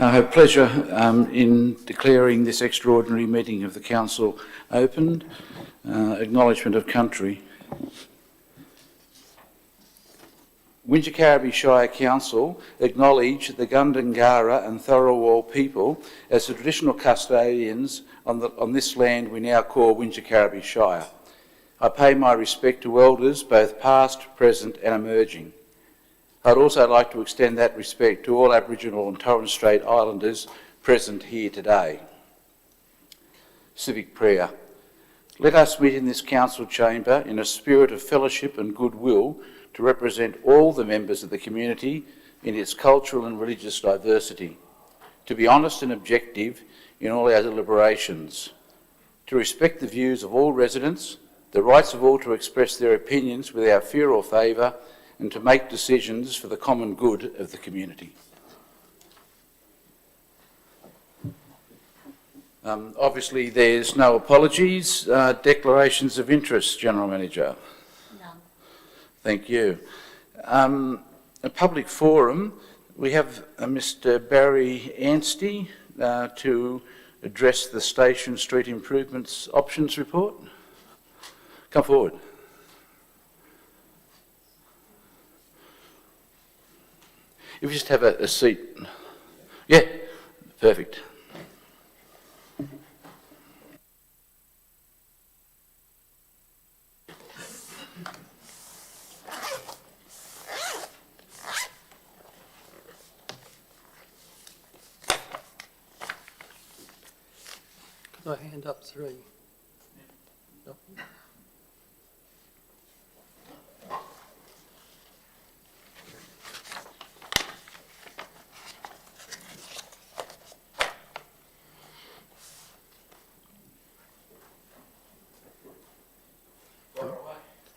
I have pleasure in declaring this extraordinary meeting of the Council opened. Acknowledgement of country. Wingecarribee Shire Council acknowledge the Gundungurra and Tharawal people as the traditional custodians on this land we now call Wingecarribee Shire. I pay my respect to elders both past, present and emerging. I'd also like to extend that respect to all Aboriginal and Torres Strait Islanders present here today. Civic prayer. Let us meet in this council chamber in a spirit of fellowship and goodwill to represent all the members of the community in its cultural and religious diversity, to be honest and objective in all our deliberations, to respect the views of all residents, the rights of all to express their opinions without fear or favour, and to make decisions for the common good of the community. Obviously there's no apologies. Declarations of interest, General Manager? None. Thank you. A public forum, we have Mr Barry Anstey to address the Station Street Improvements Options Report. Come forward. If you just have a seat. Yeah, perfect. Could I hand up three? No.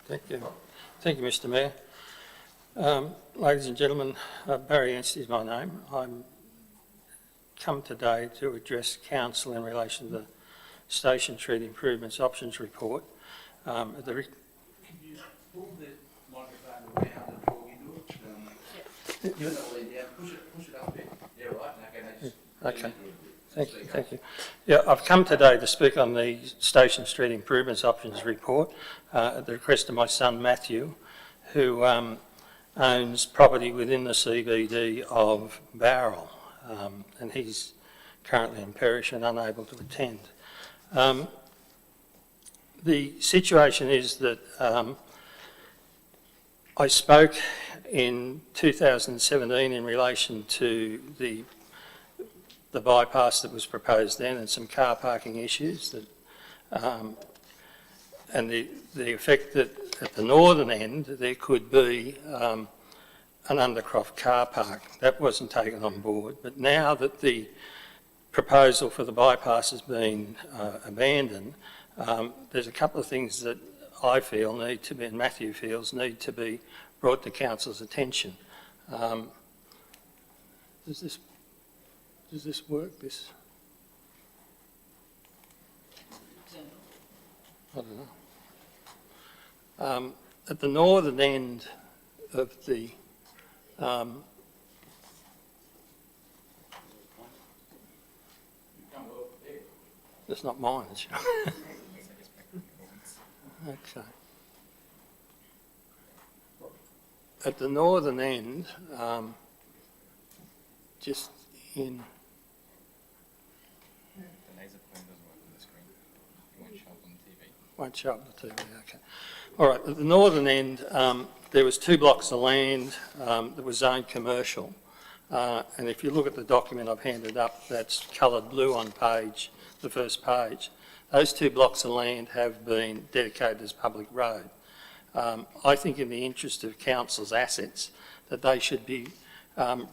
Thank you. Thank you, Mr Mayor. Ladies and gentlemen, Barry Anstey is my name. I'm come today to address Council in relation to the Station Street Improvements Options Report. Can you pull the microphone around and talk into it? You're not leaning down. Push it up a bit. Yeah, right. Okay. Thank you. Yeah, I've come today to speak on the Station Street Improvements Options Report at the request of my son Matthew, who owns property within the CBD of Bowral, and he's currently in Perish and unable to attend. The situation is that I spoke in 2017 in relation to the bypass that was proposed then and some car parking issues that, and the effect that at the northern end there could be an Undercroft car park. That wasn't taken on board, but now that the proposal for the bypass has been abandoned, there's a couple of things that I feel need to be, and Matthew feels, need to be brought to Council's attention. Does this work? I don't know. At the northern end of the that's not mine, it's yours. Okay. At the northern end, just in. The laser pointer doesn't work on the screen. It won't show up on the TV. Won't show up on the TV, okay. All right, at the northern end, there was 2 blocks of land that was zoned commercial. And if you look at the document I've handed up, that's coloured blue on the first page. Those 2 blocks of land have been dedicated as public road. I think in the interest of Council's assets that they should be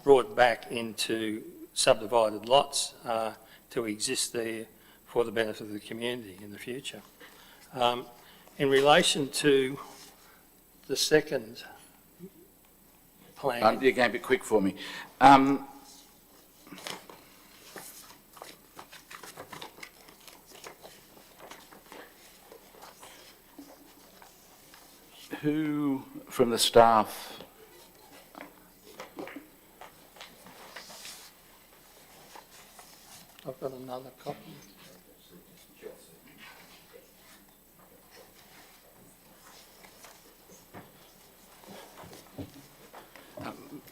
brought back into subdivided lots to exist there for the benefit of the community in the future. In relation to the second plan... You're going a bit quick for me. Who from the staff another copy?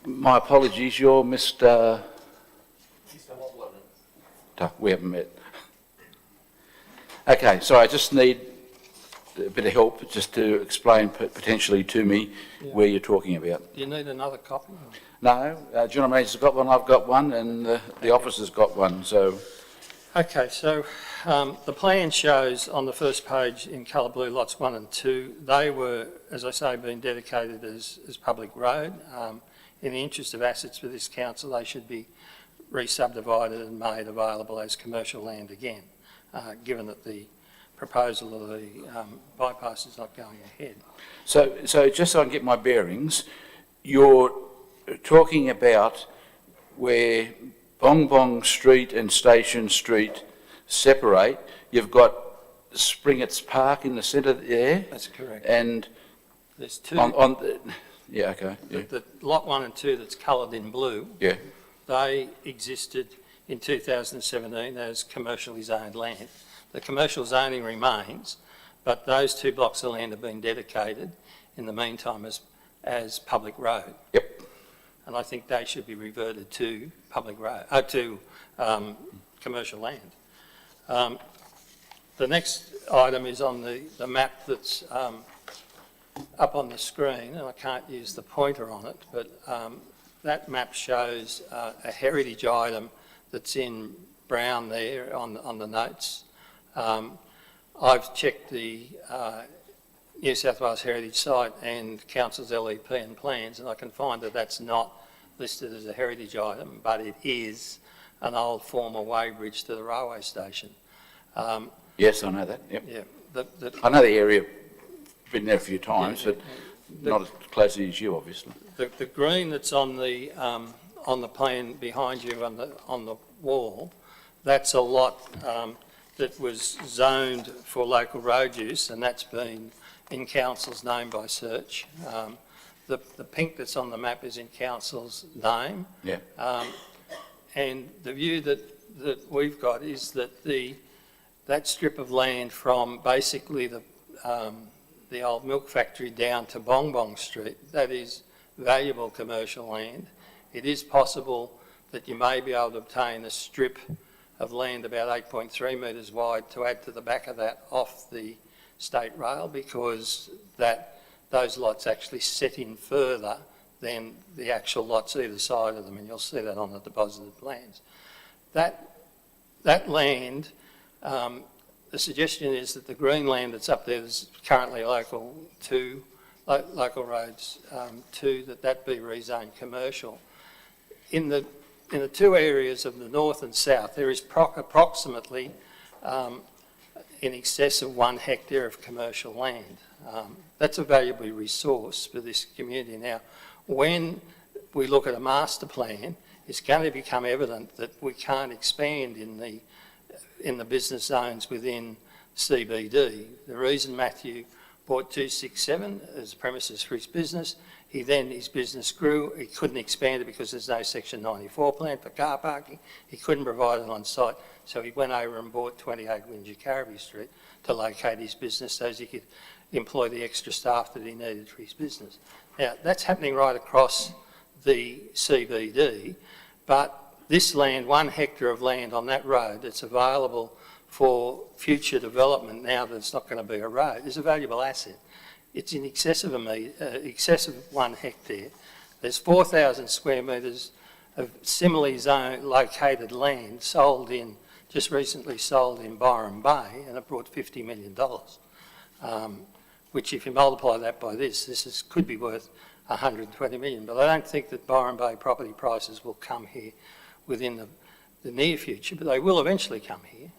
My apologies, you're Mr. We haven't met. Okay, so I just need a bit of help just to explain potentially to me where you're talking about. Do you need another copy? No, General Manager's got one, I've got one, and the officer's got one, so... Okay, so the plan shows on the first page in colour blue lots 1 and 2, they were, as I say, being dedicated as public road. In the interest of assets for this council, they should be re-subdivided and made available as commercial land again, given that the proposal of the bypass is not going ahead. So just so I can get my bearings, you're talking about where Bong Bong Street and Station Street separate. You've got Springett's Park in the centre there. That's correct. And There's two. Yeah, okay. Yeah. The lot 1 and 2 that's coloured in blue, Yeah. they existed in 2017 as commercially zoned land. The commercial zoning remains, but those 2 blocks of land have been dedicated in the meantime as public road. Yep. And I think they should be reverted to public road, commercial land. The next item is on the map that's up on the screen, and I can't use the pointer on it, but that map shows a heritage item that's in brown there on the notes. I've checked the New South Wales Heritage Site and Council's LEP and plans, and I can find that that's not listed as a heritage item, but it is an old former weighbridge to the railway station. Yes, I know that. Yep. Yeah, I know the area. Been there a few times, but not as closely as you, obviously. The green that's on the plan behind you on the wall, that's a lot that was zoned for local road use, and that's been in council's name by search. The pink that's on the map is in council's name. Yeah. And the view that we've got is that that strip of land from basically the old milk factory down to Bong Bong Street, that is valuable commercial land. It is possible that you may be able to obtain a strip of land about 8.3 metres wide to add to the back of that off the state rail, because those lots actually set in further than the actual lots either side of them, and you'll see that on the deposited plans. That land, the suggestion is that the green land that's up there is currently local roads 2, that be rezoned commercial. In the 2 areas of the north and south, there is approximately in excess of 1 hectare of commercial land. That's a valuable resource for this community. Now, when we look at a master plan, it's going to become evident that we can't expand in the business zones within CBD. The reason Matthew bought 267 as premises for his business, his business grew, he couldn't expand it because there's no Section 94 plan for car parking, he couldn't provide it on site, so he went over and bought 28 Wingecarribee Street to locate his business so as he could employ the extra staff that he needed for his business. Now, that's happening right across the CBD, but this land, 1 hectare of land on that road that's available for future development now that it's not going to be a road, is a valuable asset. It's in excess of 1 hectare. There's 4,000 square metres of similarly located land just recently sold in Byron Bay, and it brought $50 million, which if you multiply that by this could be worth 120 million. But I don't think that Byron Bay property prices will come here within the near future, but they will eventually come here.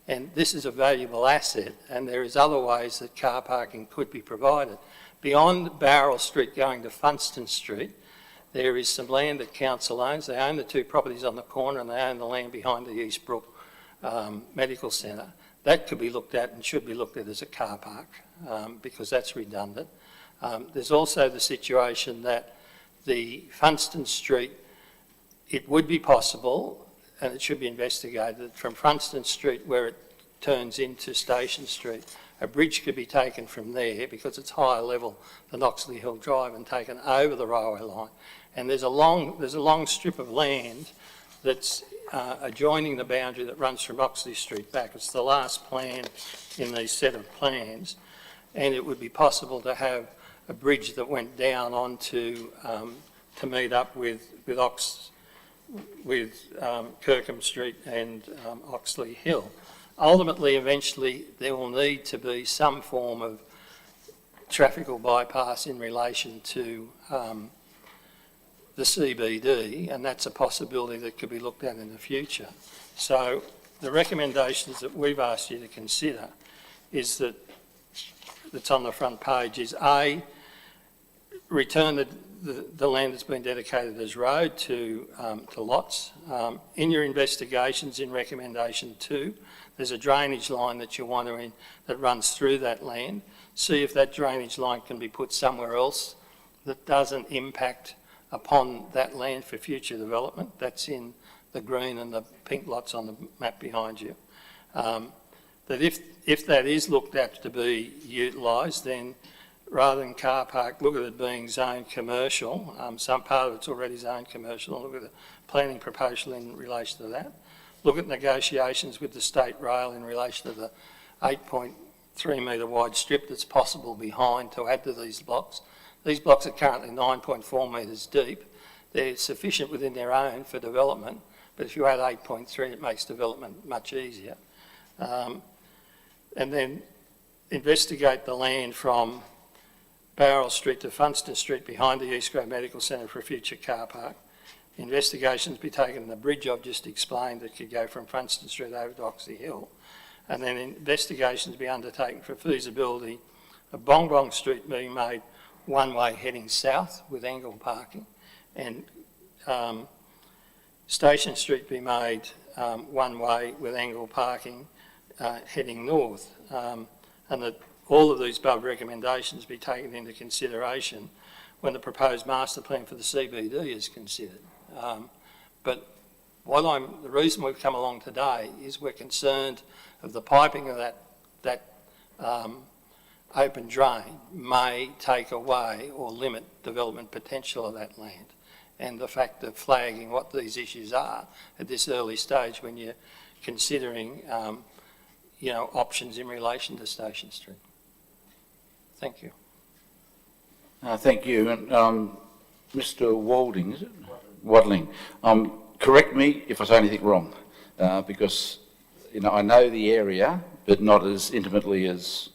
And this is a valuable asset, and there is other ways that car parking could be provided. Beyond Barrel Street going to Funston Street, there is some land that council owns. They own the 2 properties on the corner, and they own the land behind the Eastbrook Medical Centre. That could be looked at and should be looked at as a car park, because that's redundant. There's also the situation that the Funston Street, it would be possible, and it should be investigated, from Funston Street where it turns into Station Street, a bridge could be taken from there because it's higher level than Oxley Hill Drive and taken over the railway line. And there's a long strip of land that's adjoining the boundary that runs from Oxley Street back. It's the last plan in these set of plans, and it would be possible to have a bridge that went down onto to meet up with Kirkham Street and Oxley Hill. Ultimately, eventually, there will need to be some form of traffical bypass in relation to the CBD, and that's a possibility that could be looked at in the future. So the recommendations that we've asked you to consider is that, that's on the front page, is A, return the land that's been dedicated as road to lots. In your investigations, in recommendation 2, there's a drainage line that you want to that runs through that land. See if that drainage line can be put somewhere else that doesn't impact upon that land for future development. That's in the green and the pink lots on the map behind you. That if that is looked at to be utilised, then rather than car park, look at it being zoned commercial. Some part of it's already zoned commercial, and look at the planning proposal in relation to that. Look at negotiations with the State Rail in relation to the 8.3 metre wide strip that's possible behind to add to these blocks. These blocks are currently 9.4 metres deep. They're sufficient within their own for development, but if you add 8.3, it makes development much easier. And then investigate the land from Barrel Street to Funston Street behind the East Grove Medical Centre for a future car park. Investigations be taken on the bridge I've just explained that could go from Funston Street over to Oxley Hill. And then investigations be undertaken for feasibility of Bong Bong Street being made one-way heading south with angle parking, and Station Street be made one-way with angle parking heading north. And that all of these above recommendations be taken into consideration when the proposed master plan for the CBD is considered. But the reason we've come along today is we're concerned of the piping of that open drain may take away or limit development potential of that land, and the fact of flagging what these issues are at this early stage when you're considering options in relation to Station Street. Thank you. Thank you. And Mr. Walding, is it? Wadling. Correct me if I say anything wrong, because I know the area, but not as intimately as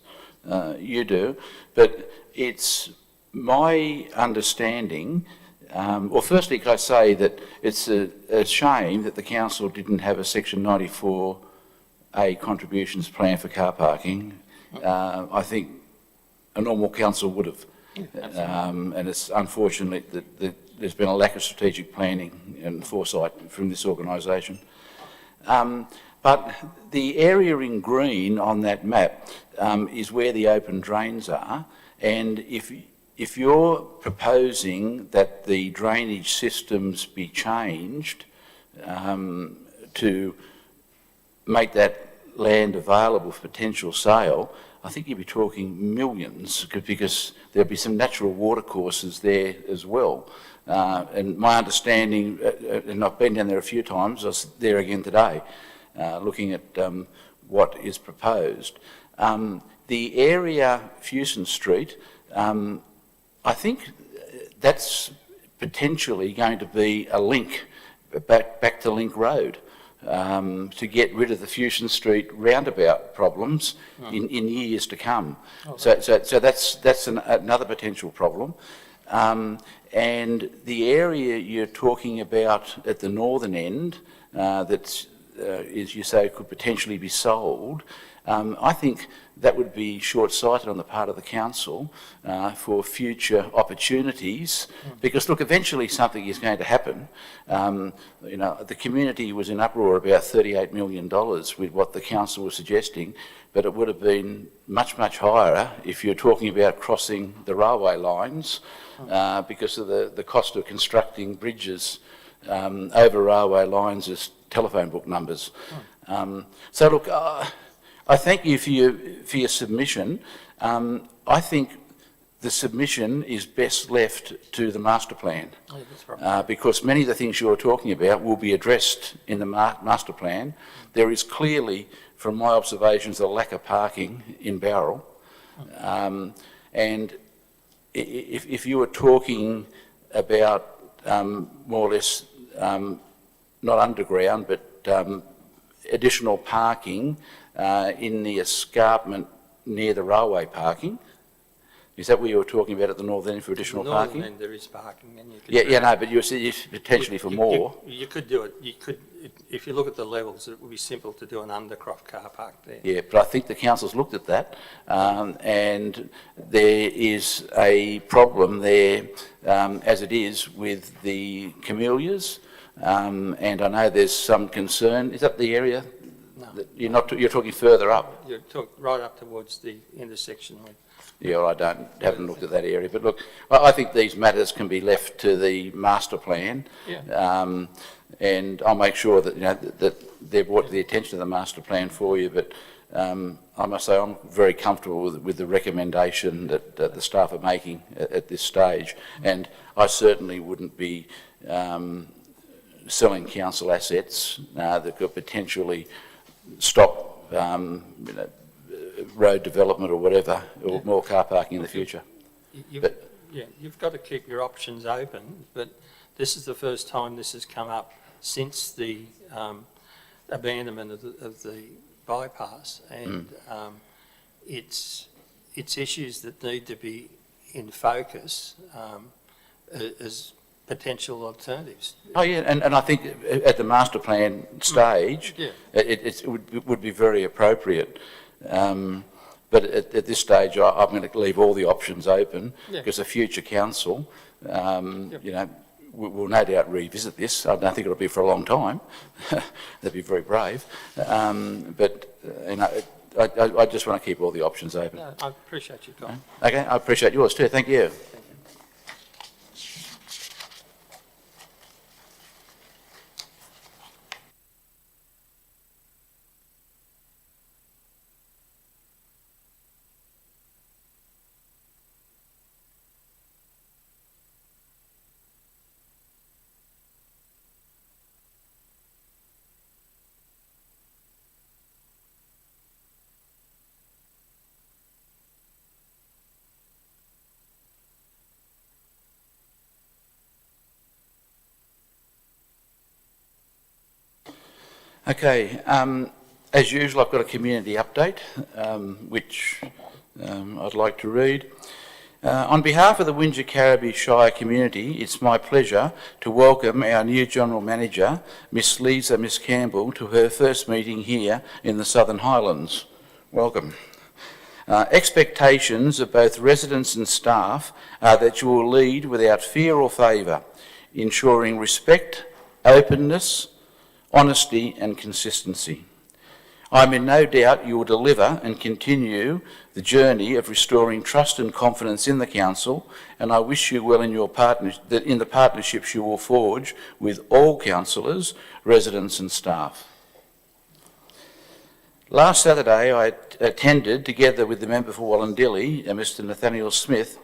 you do. But it's my understanding. Well, firstly, can I say that it's a shame that the council didn't have a Section 94A contributions plan for car parking. I think a normal council would have. And it's unfortunate that there's been a lack of strategic planning and foresight from this organisation. But the area in green on that map is where the open drains are, and if you're proposing that the drainage systems be changed to make that land available for potential sale, I think you'd be talking millions, because there'd be some natural watercourses there as well. And my understanding, and I've been down there a few times, I was there again today, looking at what is proposed. The area Fuson Street, I think that's potentially going to be a link back to Link Road. To get rid of the Fuson Street roundabout problems in years to come. So that's another potential problem. And the area you're talking about at the northern end, that's, as you say, could potentially be sold, I think that would be short-sighted on the part of the council for future opportunities, because look, eventually something is going to happen. The community was in uproar about $38 million with what the council was suggesting, but it would have been much, much higher if you're talking about crossing the railway lines, because of the cost of constructing bridges over railway lines is telephone book numbers. So look, I thank you for your submission. I think the submission is best left to the master plan, Yeah, that's right. because many of the things you're talking about will be addressed in the master plan. There is clearly, from my observations, a lack of parking in Bowral. And if you were talking about more or less not underground, but additional parking in the escarpment near the railway parking, is that what you were talking about at the northern end for additional parking? Northern end there is parking, and you could. Yeah, no, but you said potentially for more. You could do it. You could, if you look at the levels, it would be simple to do an undercroft car park there. Yeah, but I think the council's looked at that, and there is a problem there, as it is, with the camellias, and I know there's some concern. Is that the area? No. You're talking further up? You talk right up towards the intersection with. Yeah, well, haven't looked at that area, but look, I think these matters can be left to the master plan. Yeah. And I'll make sure that, that they're brought to the attention of the master plan for you, but I must say I'm very comfortable with the recommendation that the staff are making at this stage, and I certainly wouldn't be selling council assets that could potentially stop road development or whatever, or more car parking in the future. You've got to keep your options open, but this is the first time this has come up since the abandonment of the bypass, and it's issues that need to be in focus as potential alternatives. Oh yeah, and I think at the master plan stage, it would be very appropriate. But at this stage, I'm going to leave all the options open, because a future council, will no doubt revisit this. I don't think it'll be for a long time. That'd be very brave. But I just want to keep all the options open. No, I appreciate your comment. Okay, I appreciate yours too. Thank you. Okay, as usual, I've got a community update, which I'd like to read. On behalf of the Windsor-Carriby Shire community, it's my pleasure to welcome our new General Manager, Miss Lisa Miss Campbell, to her first meeting here in the Southern Highlands. Welcome. Expectations of both residents and staff are that you will lead without fear or favour, ensuring respect, openness, honesty and consistency. I'm in no doubt you will deliver and continue the journey of restoring trust and confidence in the council, and I wish you well in the partnerships you will forge with all councillors, residents and staff. Last Saturday I attended, together with the member for Wallandilly, Mr Nathaniel Smith,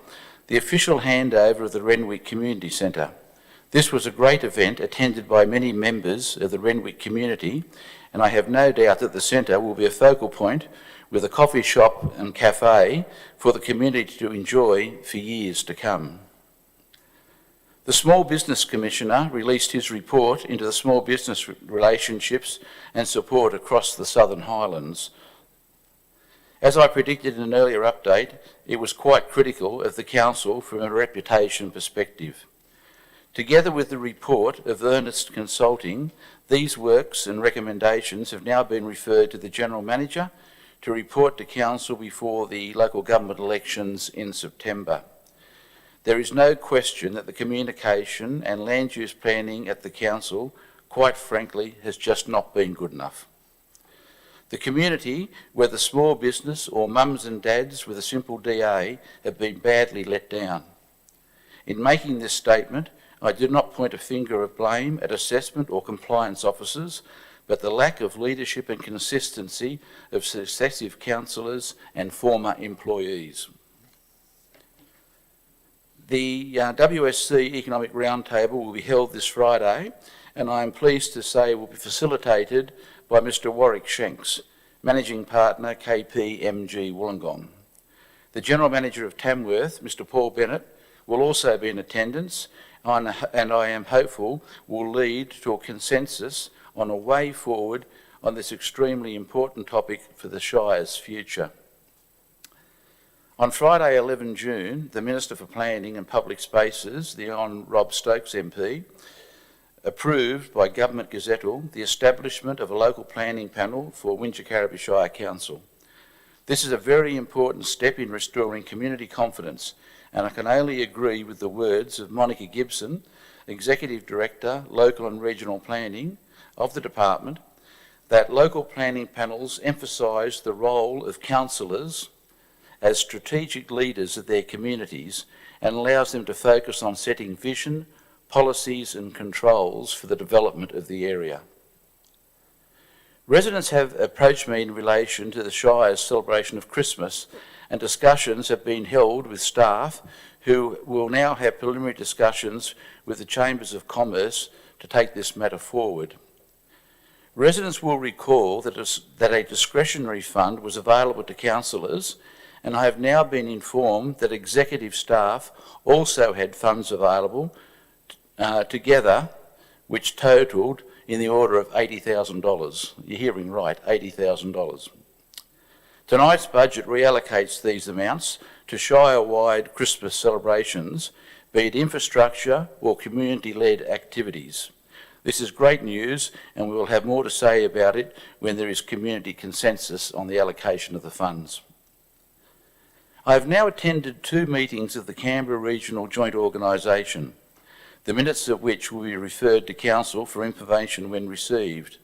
the official handover of the Renwick Community Centre. This was a great event attended by many members of the Renwick community, and I have no doubt that the centre will be a focal point with a coffee shop and cafe for the community to enjoy for years to come. The Small Business Commissioner released his report into the small business relationships and support across the Southern Highlands. As I predicted in an earlier update, it was quite critical of the council from a reputation perspective. Together with the report of Ernest Consulting, these works and recommendations have now been referred to the General Manager to report to Council before the local government elections in September. There is no question that the communication and land use planning at the Council, quite frankly, has just not been good enough. The community, whether small business or mums and dads with a simple DA, have been badly let down. In making this statement, I do not point a finger of blame at assessment or compliance officers, but the lack of leadership and consistency of successive councillors and former employees. The WSC Economic Roundtable will be held this Friday, and I am pleased to say will be facilitated by Mr Warwick Shanks, Managing Partner, KPMG Wollongong. The General Manager of Tamworth, Mr Paul Bennett, will also be in attendance, and I am hopeful will lead to a consensus on a way forward on this extremely important topic for the Shire's future. On Friday 11 June, the Minister for Planning and Public Spaces, the Hon Rob Stokes MP, approved by Government Gazettal the establishment of a local planning panel for Wingecarribee Shire Council. This is a very important step in restoring community confidence, and I can only agree with the words of Monica Gibson, Executive Director, Local and Regional Planning of the Department, that local planning panels emphasise the role of councillors as strategic leaders of their communities and allows them to focus on setting vision, policies and controls for the development of the area. Residents have approached me in relation to the Shire's celebration of Christmas, and discussions have been held with staff who will now have preliminary discussions with the Chambers of Commerce to take this matter forward. Residents will recall that a discretionary fund was available to councillors, and I have now been informed that executive staff also had funds available together, which totalled in the order of $80,000. You're hearing right, $80,000. Tonight's budget reallocates these amounts to Shire-wide Christmas celebrations, be it infrastructure or community-led activities. This is great news, and we will have more to say about it when there is community consensus on the allocation of the funds. I have now attended 2 meetings of the Canberra Regional Joint Organisation, the minutes of which will be referred to Council for information when received.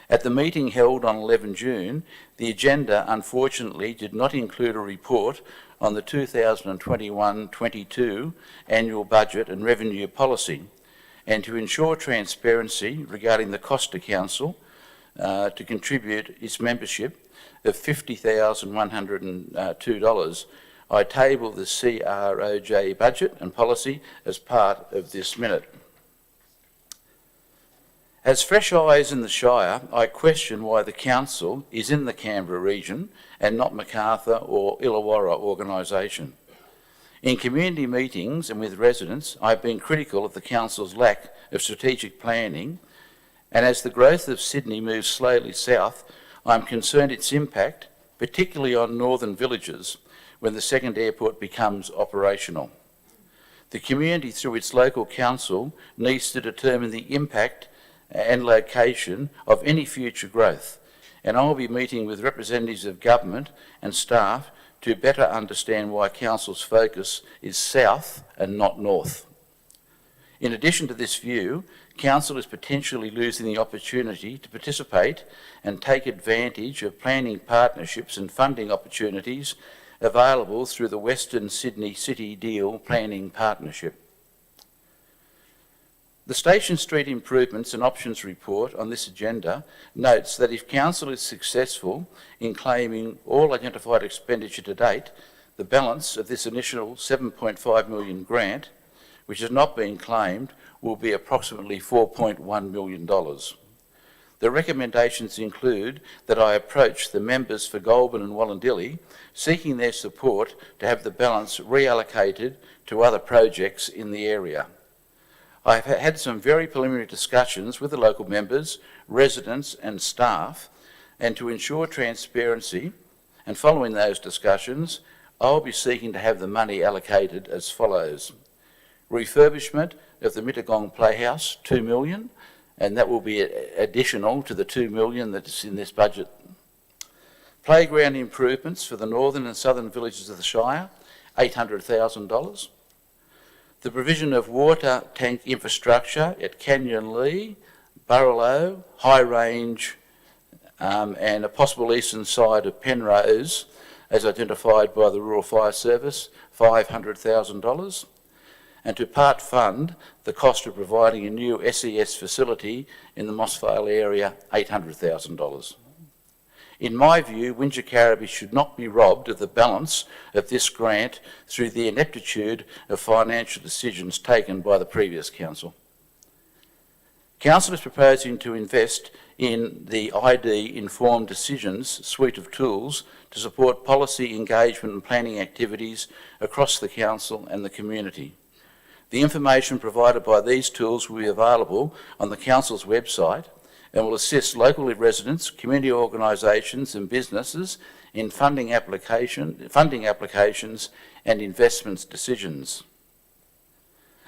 At the meeting held on 11 June, the agenda unfortunately did not include a report on the 2021-22 annual budget and revenue policy, and to ensure transparency regarding the cost to Council to contribute its membership of $50,102, I table the CROJ budget and policy as part of this minute. As fresh eyes in the Shire, I question why the Council is in the Canberra region and not Macarthur or Illawarra organisation. In community meetings and with residents, I have been critical of the Council's lack of strategic planning, and as the growth of Sydney moves slowly south, I am concerned its impact, particularly on northern villages, when the second airport becomes operational. The community, through its local council, needs to determine the impact and location of any future growth, and I will be meeting with representatives of government and staff to better understand why Council's focus is south and not north. In addition to this view, Council is potentially losing the opportunity to participate and take advantage of planning partnerships and funding opportunities available through the Western Sydney City Deal Planning Partnership. The Station Street Improvements and Options report on this agenda notes that if Council is successful in claiming all identified expenditure to date, the balance of this initial $7.5 million grant, which has not been claimed, will be approximately $4.1 million. The recommendations include that I approach the members for Goulburn and Wallandilly, seeking their support to have the balance reallocated to other projects in the area. I have had some very preliminary discussions with the local members, residents and staff, and to ensure transparency, and following those discussions, I will be seeking to have the money allocated as follows. Refurbishment of the Mittagong Playhouse, $2 million, and that will be additional to the $2 million that's in this budget. Playground improvements for the northern and southern villages of the Shire, $800,000. The provision of water tank infrastructure at Canyon Lee, Burralow, High Range, and a possible eastern side of Penrose, as identified by the Rural Fire Service, $500,000. and to part fund the cost of providing a new SES facility in the Moss Vale area, $800,000. In my view, Wingecarribee should not be robbed of the balance of this grant through the ineptitude of financial decisions taken by the previous council. Council is proposing to invest in the ID Informed Decisions suite of tools to support policy engagement and planning activities across the council and the community. The information provided by these tools will be available on the council's website and will assist local residents, community organisations and businesses in funding applications and investments decisions.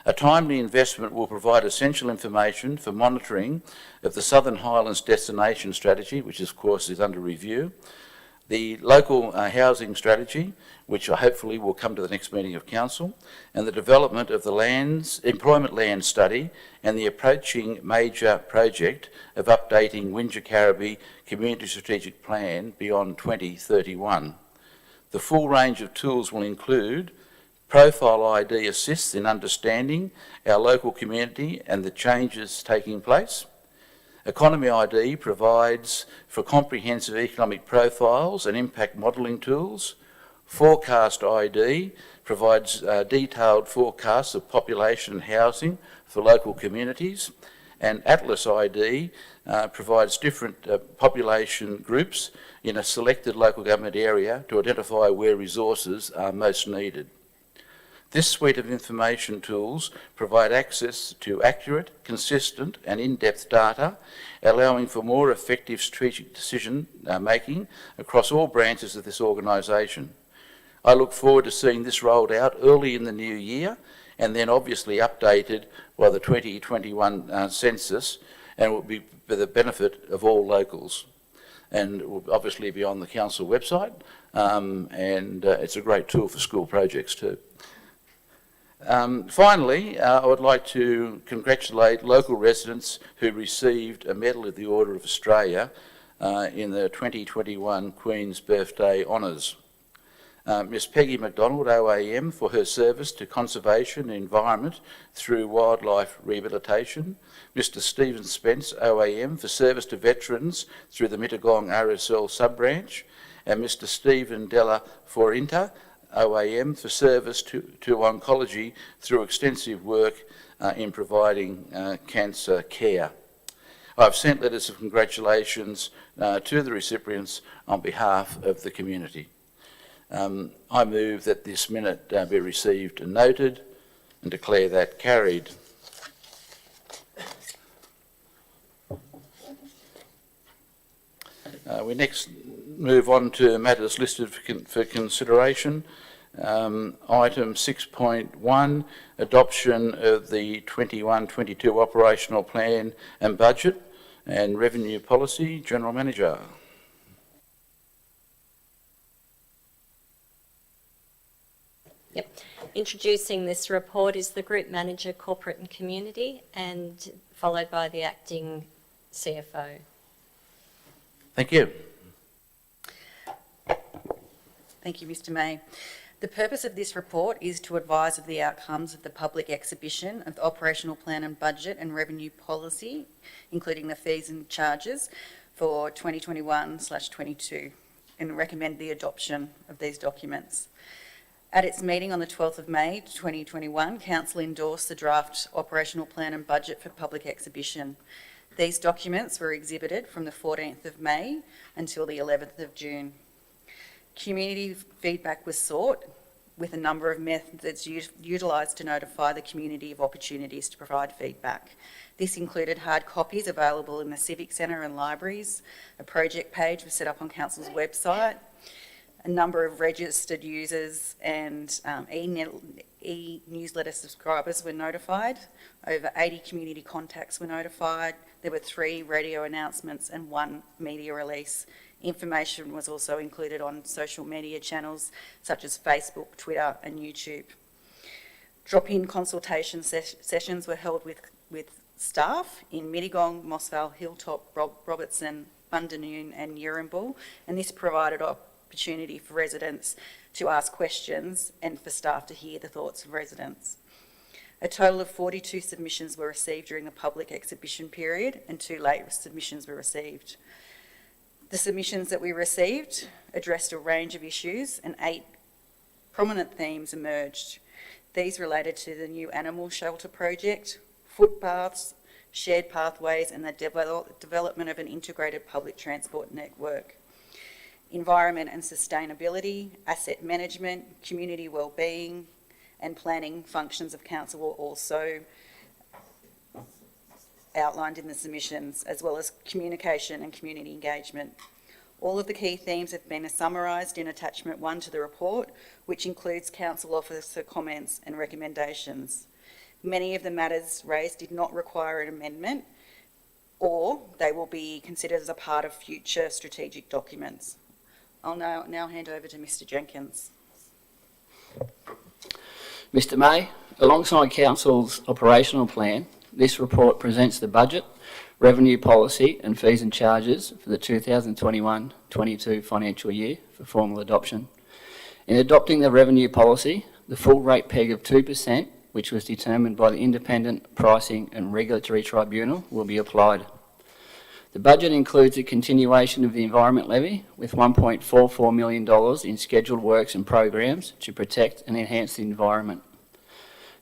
A timely investment will provide essential information for monitoring of the Southern Highlands Destination Strategy, which of course is under review, the local housing strategy, which hopefully will come to the next meeting of council, and the development of the employment land study and the approaching major project of updating Wingecarribee Community Strategic Plan beyond 2031. The full range of tools will include Profile ID assists in understanding our local community and the changes taking place. Economy ID provides for comprehensive economic profiles and impact modelling tools. Forecast ID provides detailed forecasts of population and housing for local communities. And Atlas ID provides different population groups in a selected local government area to identify where resources are most needed. This suite of information tools provide access to accurate, consistent and in-depth data, allowing for more effective strategic decision making across all branches of this organisation. I look forward to seeing this rolled out early in the new year and then obviously updated by the 2021 census, and will be for the benefit of all locals. And it will obviously be on the council website, and it's a great tool for school projects too. Finally, I would like to congratulate local residents who received a Medal of the Order of Australia in the 2021 Queen's Birthday Honours. Miss Peggy McDonald, OAM, for her service to conservation and environment through wildlife rehabilitation. Mr Stephen Spence, OAM, for service to veterans through the Mittagong RSL sub-branch. And Mr Stephen Della Forinta, OAM, for service to oncology through extensive work in providing cancer care. I've sent letters of congratulations to the recipients on behalf of the community. I move that this minute be received and noted and declare that carried. We next move on to matters listed for consideration. Item 6.1, adoption of the 21-22 operational plan and budget and revenue policy. General Manager. Yep. Introducing this report is the Group Manager, Corporate and Community, and followed by the Acting CFO. Thank you. Thank you, Mr May. The purpose of this report is to advise of the outcomes of the public exhibition of the operational plan and budget and revenue policy, including the fees and charges for 2021/22, and recommend the adoption of these documents. At its meeting on the 12th of May 2021, Council endorsed the draft operational plan and budget for public exhibition. These documents were exhibited from the 14th of May until the 11th of June. Community feedback was sought, with a number of methods utilised to notify the community of opportunities to provide feedback. This included hard copies available in the Civic Centre and libraries. A project page was set up on Council's website. A number of registered users and e-newsletter subscribers were notified. Over 80 community contacts were notified. There were 3 radio announcements and 1 media release. Information was also included on social media channels such as Facebook, Twitter and YouTube. Drop-in consultation sessions were held with staff in Mittagong, Moss Vale, Hilltop, Robertson, Bundanoon and Yirrumbul, and this provided opportunity for residents to ask questions and for staff to hear the thoughts of residents. A total of 42 submissions were received during the public exhibition period and 2 late submissions were received. The submissions that we received addressed a range of issues and 8 prominent themes emerged. These related to the new animal shelter project, footpaths, shared pathways and the development of an integrated public transport network. Environment and sustainability, asset management, community wellbeing and planning functions of council were also outlined in the submissions, as well as communication and community engagement. All of the key themes have been summarised in attachment 1 to the report, which includes council officer comments and recommendations. Many of the matters raised did not require an amendment, or they will be considered as a part of future strategic documents. I'll now hand over to Mr Jenkins. Mr May, alongside Council's operational plan, this report presents the budget, revenue policy and fees and charges for the 2021-22 financial year for formal adoption. In adopting the revenue policy, the full rate peg of 2%, which was determined by the Independent Pricing and Regulatory Tribunal, will be applied. The budget includes a continuation of the Environment Levy with $1.44 million in scheduled works and programs to protect and enhance the environment.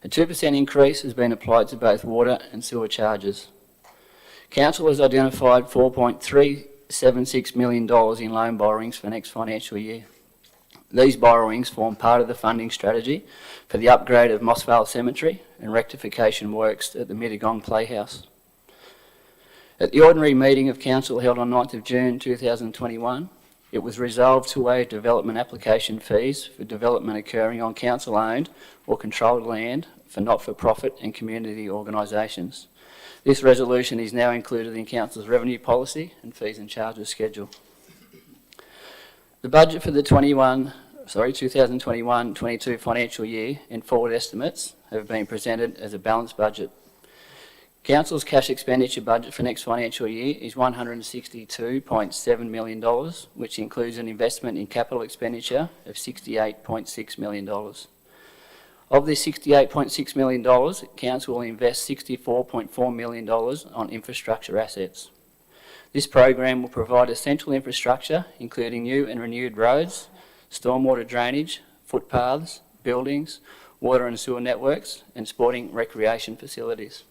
A 2% increase has been applied to both water and sewer charges. Council has identified $4.376 million in loan borrowings for next financial year. These borrowings form part of the funding strategy for the upgrade of Mossvale Cemetery and rectification works at the Mittagong Playhouse. At the ordinary meeting of Council held on 9th of June 2021, it was resolved to waive development application fees for development occurring on council-owned or controlled land for not-for-profit and community organisations. This resolution is now included in Council's revenue policy and fees and charges schedule. The budget for the 2021-22 financial year and forward estimates have been presented as a balanced budget. Council's cash expenditure budget for next financial year is $162.7 million, which includes an investment in capital expenditure of $68.6 million. Of this $68.6 million, Council will invest $64.4 million on infrastructure assets. This program will provide essential infrastructure, including new and renewed roads, stormwater drainage, footpaths, buildings, water and sewer networks, and sporting recreation facilities.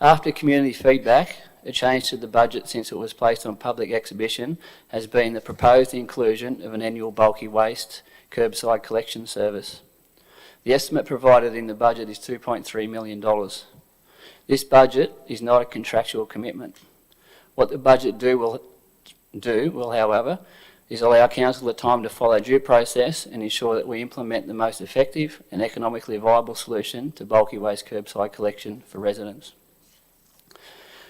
After community feedback, a change to the budget since it was placed on public exhibition has been the proposed inclusion of an annual bulky waste curbside collection service. The estimate provided in the budget is $2.3 million. This budget is not a contractual commitment. What the budget will, however, is allow Council the time to follow due process and ensure that we implement the most effective and economically viable solution to bulky waste curbside collection for residents.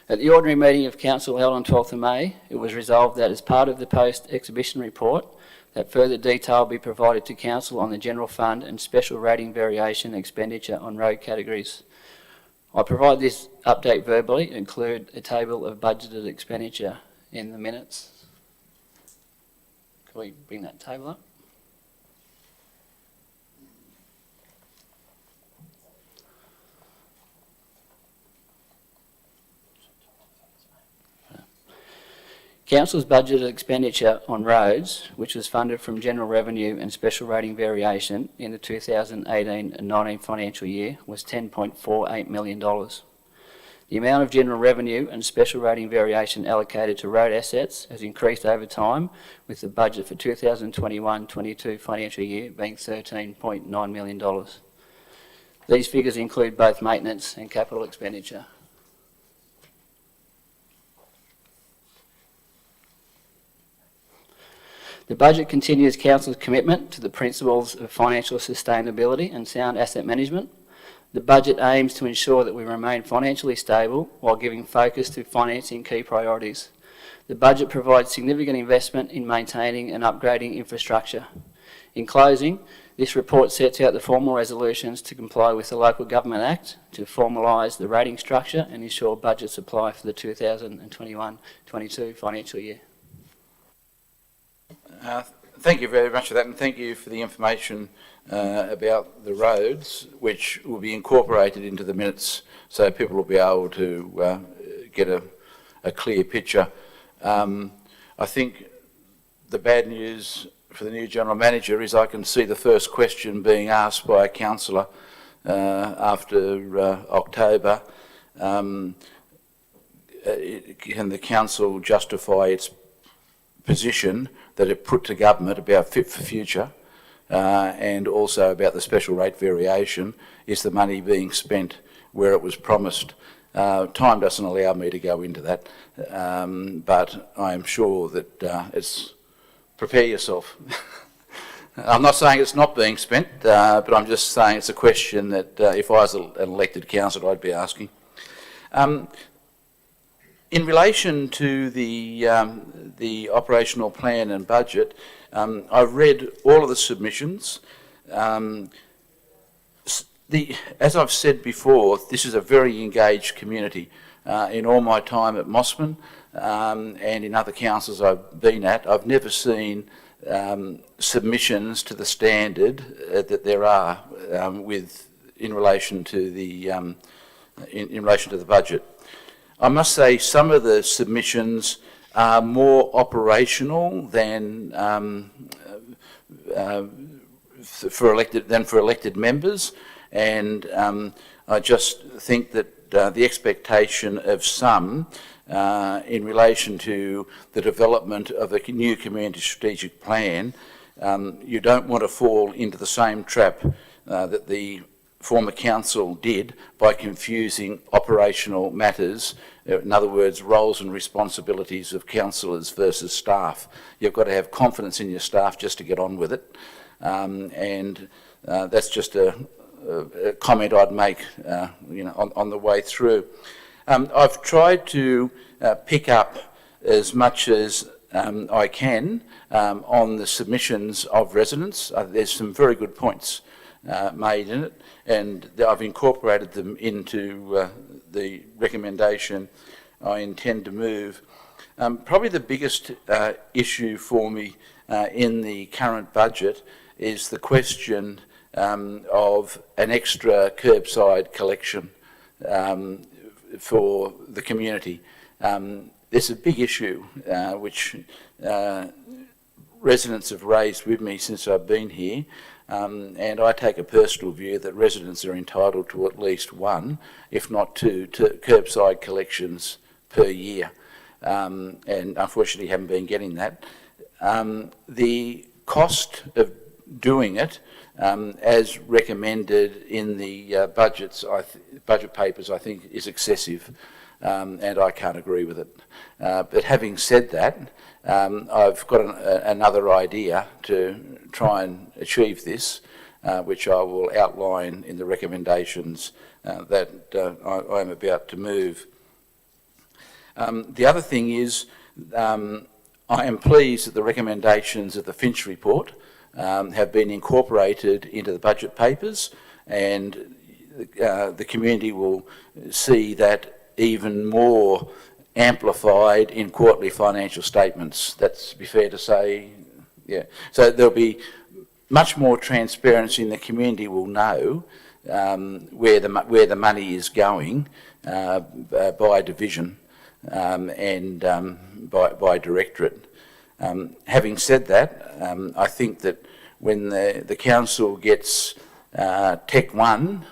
At the ordinary meeting of Council held on 12th of May, it was resolved that as part of the post-exhibition report, that further detail be provided to Council on the general fund and special rating variation expenditure on road categories. I provide this update verbally and include a table of budgeted expenditure in the minutes. Can we bring that table up? Council's budgeted expenditure on roads, which was funded from general revenue and special rating variation in the 2018 and 19 financial year, was $10.48 million. The amount of general revenue and special rating variation allocated to road assets has increased over time, with the budget for 2021-22 financial year being $13.9 million. These figures include both maintenance and capital expenditure. The budget continues Council's commitment to the principles of financial sustainability and sound asset management. The budget aims to ensure that we remain financially stable while giving focus to financing key priorities. The budget provides significant investment in maintaining and upgrading infrastructure. In closing, this report sets out the formal resolutions to comply with the Local Government Act to formalise the rating structure and ensure budget supply for the 2021-22 financial year. Thank you very much for that, and thank you for the information about the roads, which will be incorporated into the minutes so people will be able to get a clear picture. I think the bad news for the new General Manager is I can see the first question being asked by a councillor after October. Can the council justify its position that it put to government about Fit for Future and also about the special rate variation? Is the money being spent where it was promised? Time doesn't allow me to go into that, but I am sure that it's prepare yourself. I'm not saying it's not being spent, but I'm just saying it's a question that if I was an elected councillor, I'd be asking. In relation to the operational plan and budget, I've read all of the submissions. As I've said before, this is a very engaged community. In all my time at Mossman and in other councils I've been at, I've never seen submissions to the standard that there are in relation to the in relation to the budget. I must say some of the submissions are more operational than for elected members, and I just think that the expectation of some in relation to the development of a new community strategic plan, you don't want to fall into the same trap that the former council did by confusing operational matters, in other words, roles and responsibilities of councillors versus staff. You've got to have confidence in your staff just to get on with it, and that's just a comment I'd make on the way through. I've tried to pick up as much as I can on the submissions of residents. There's some very good points made in it, and I've incorporated them into the recommendation I intend to move. Probably the biggest issue for me in the current budget is the question of an extra curbside collection for the community. There's a big issue which residents have raised with me since I've been here, and I take a personal view that residents are entitled to at least one, if not two, curbside collections per year, and unfortunately haven't been getting that. The cost of doing it, as recommended in the budget papers, I think is excessive, and I can't agree with it. But having said that, I've got another idea to try and achieve this, which I will outline in the recommendations that I am about to move. The other thing is, I am pleased that the recommendations of the Finch report have been incorporated into the budget papers, and the community will see that even more amplified in quarterly financial statements. That's be fair to say, yeah. So there'll be much more transparency, and the community will know where the money is going by division and by directorate. Having said that, I think that when the council gets Tech 1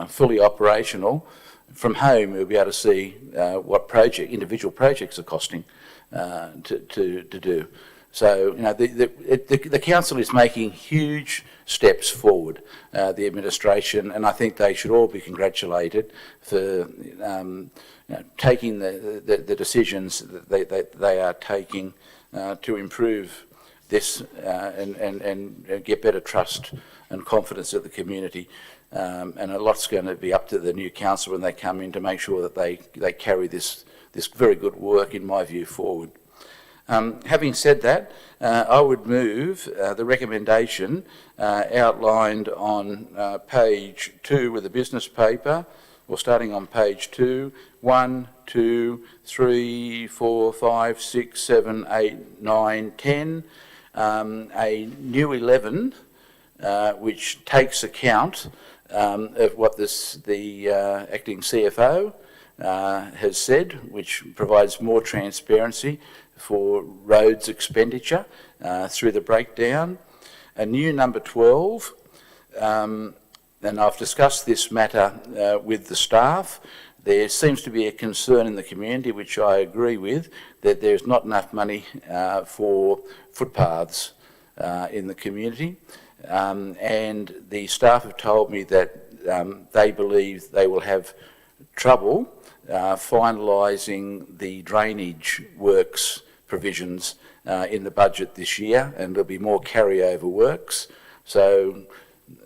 fully operational, from home we'll be able to see what individual projects are costing to do. So, the council is making huge steps forward, the administration, and I think they should all be congratulated for taking the decisions that they are taking to improve this and get better trust and confidence of the community. And a lot's going to be up to the new council when they come in to make sure that they carry this very good work, in my view, forward. Having said that, I would move the recommendation outlined on page 2 with the business paper, or starting on page 2, 1, 2, 3, 4, 5, 6, 7, 8, 9, 10, a new 11, which takes account of what the acting CFO has said, which provides more transparency for roads expenditure through the breakdown. A new number 12, and I've discussed this matter with the staff. There seems to be a concern in the community, which I agree with, that there's not enough money for footpaths in the community. And the staff have told me that they believe they will have trouble finalising the drainage works provisions in the budget this year, and there'll be more carryover works. So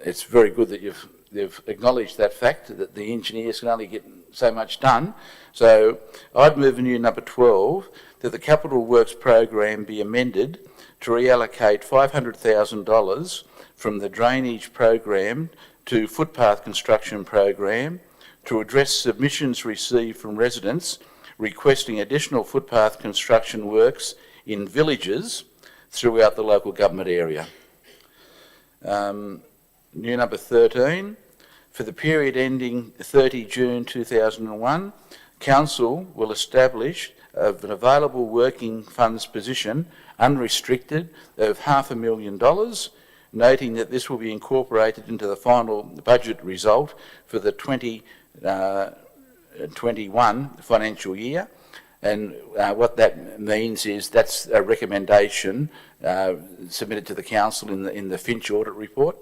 it's very good that you've acknowledged that fact, that the engineers can only get so much done. So I'd move a new number 12, that the capital works program be amended to reallocate $500,000 from the drainage program to footpath construction program to address submissions received from residents requesting additional footpath construction works in villages throughout the local government area. New number 13, for the period ending 30 June 2001, Council will establish an available working funds position, unrestricted, of $500,000, noting that this will be incorporated into the final budget result for the 2021 financial year. And what that means is that's a recommendation submitted to the Council in the Finch audit report.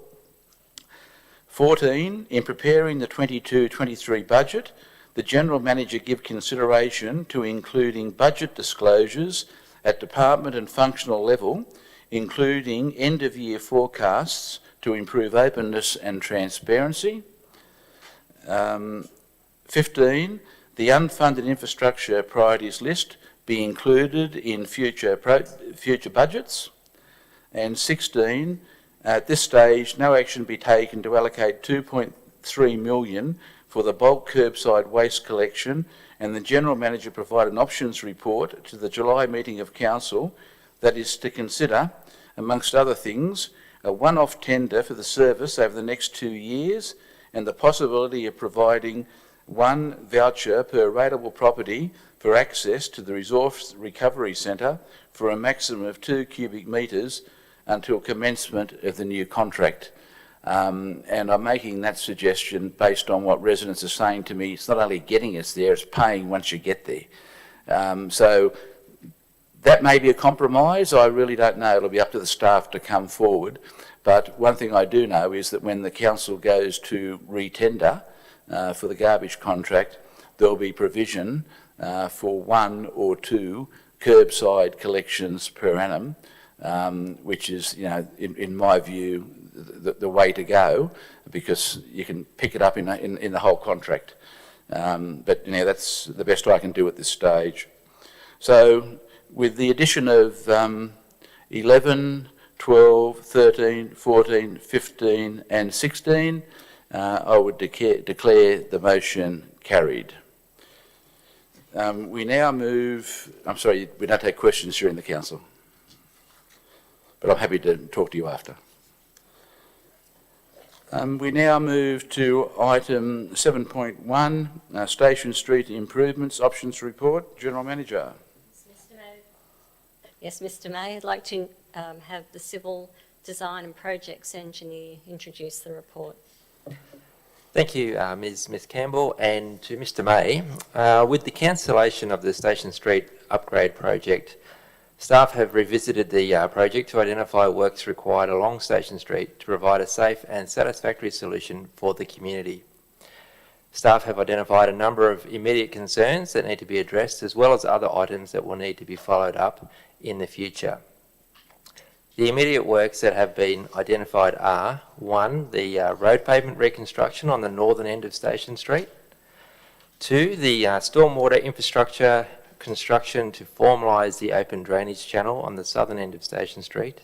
14, in preparing the 22-23 budget, the General Manager give consideration to including budget disclosures at department and functional level, including end-of-year forecasts to improve openness and transparency. 15, the unfunded infrastructure priorities list be included in future budgets. And 16, at this stage, no action be taken to allocate $2.3 million for the bulk curbside waste collection, and the General Manager provide an options report to the July meeting of Council that is to consider, amongst other things, a one-off tender for the service over the next 2 years, and the possibility of providing one voucher per rateable property for access to the Resource Recovery Centre for a maximum of 2 cubic metres until commencement of the new contract. And I'm making that suggestion based on what residents are saying to me. It's not only getting us there, it's paying once you get there. So that may be a compromise. I really don't know. It'll be up to the staff to come forward. But one thing I do know is that when the Council goes to re-tender for the garbage contract, there'll be provision for 1 or 2 curbside collections per annum, which is, in my view, the way to go, because you can pick it up in the whole contract. But that's the best I can do at this stage. So with the addition of 11, 12, 13, 14, 15 and 16, I would declare the motion carried. We now move, we don't take questions during the Council, but I'm happy to talk to you after. We now move to item 7.1, Station Street Improvements Options Report. General Manager. Yes, Mr. May, I'd like to have the Civil Design and Projects Engineer introduce the report. Thank you, Ms Campbell, and to Mr May. With the cancellation of the Station Street upgrade project, staff have revisited the project to identify works required along Station Street to provide a safe and satisfactory solution for the community. Staff have identified a number of immediate concerns that need to be addressed, as well as other items that will need to be followed up in the future. The immediate works that have been identified are: 1, the road pavement reconstruction on the northern end of Station Street; 2, the stormwater infrastructure construction to formalise the open drainage channel on the southern end of Station Street;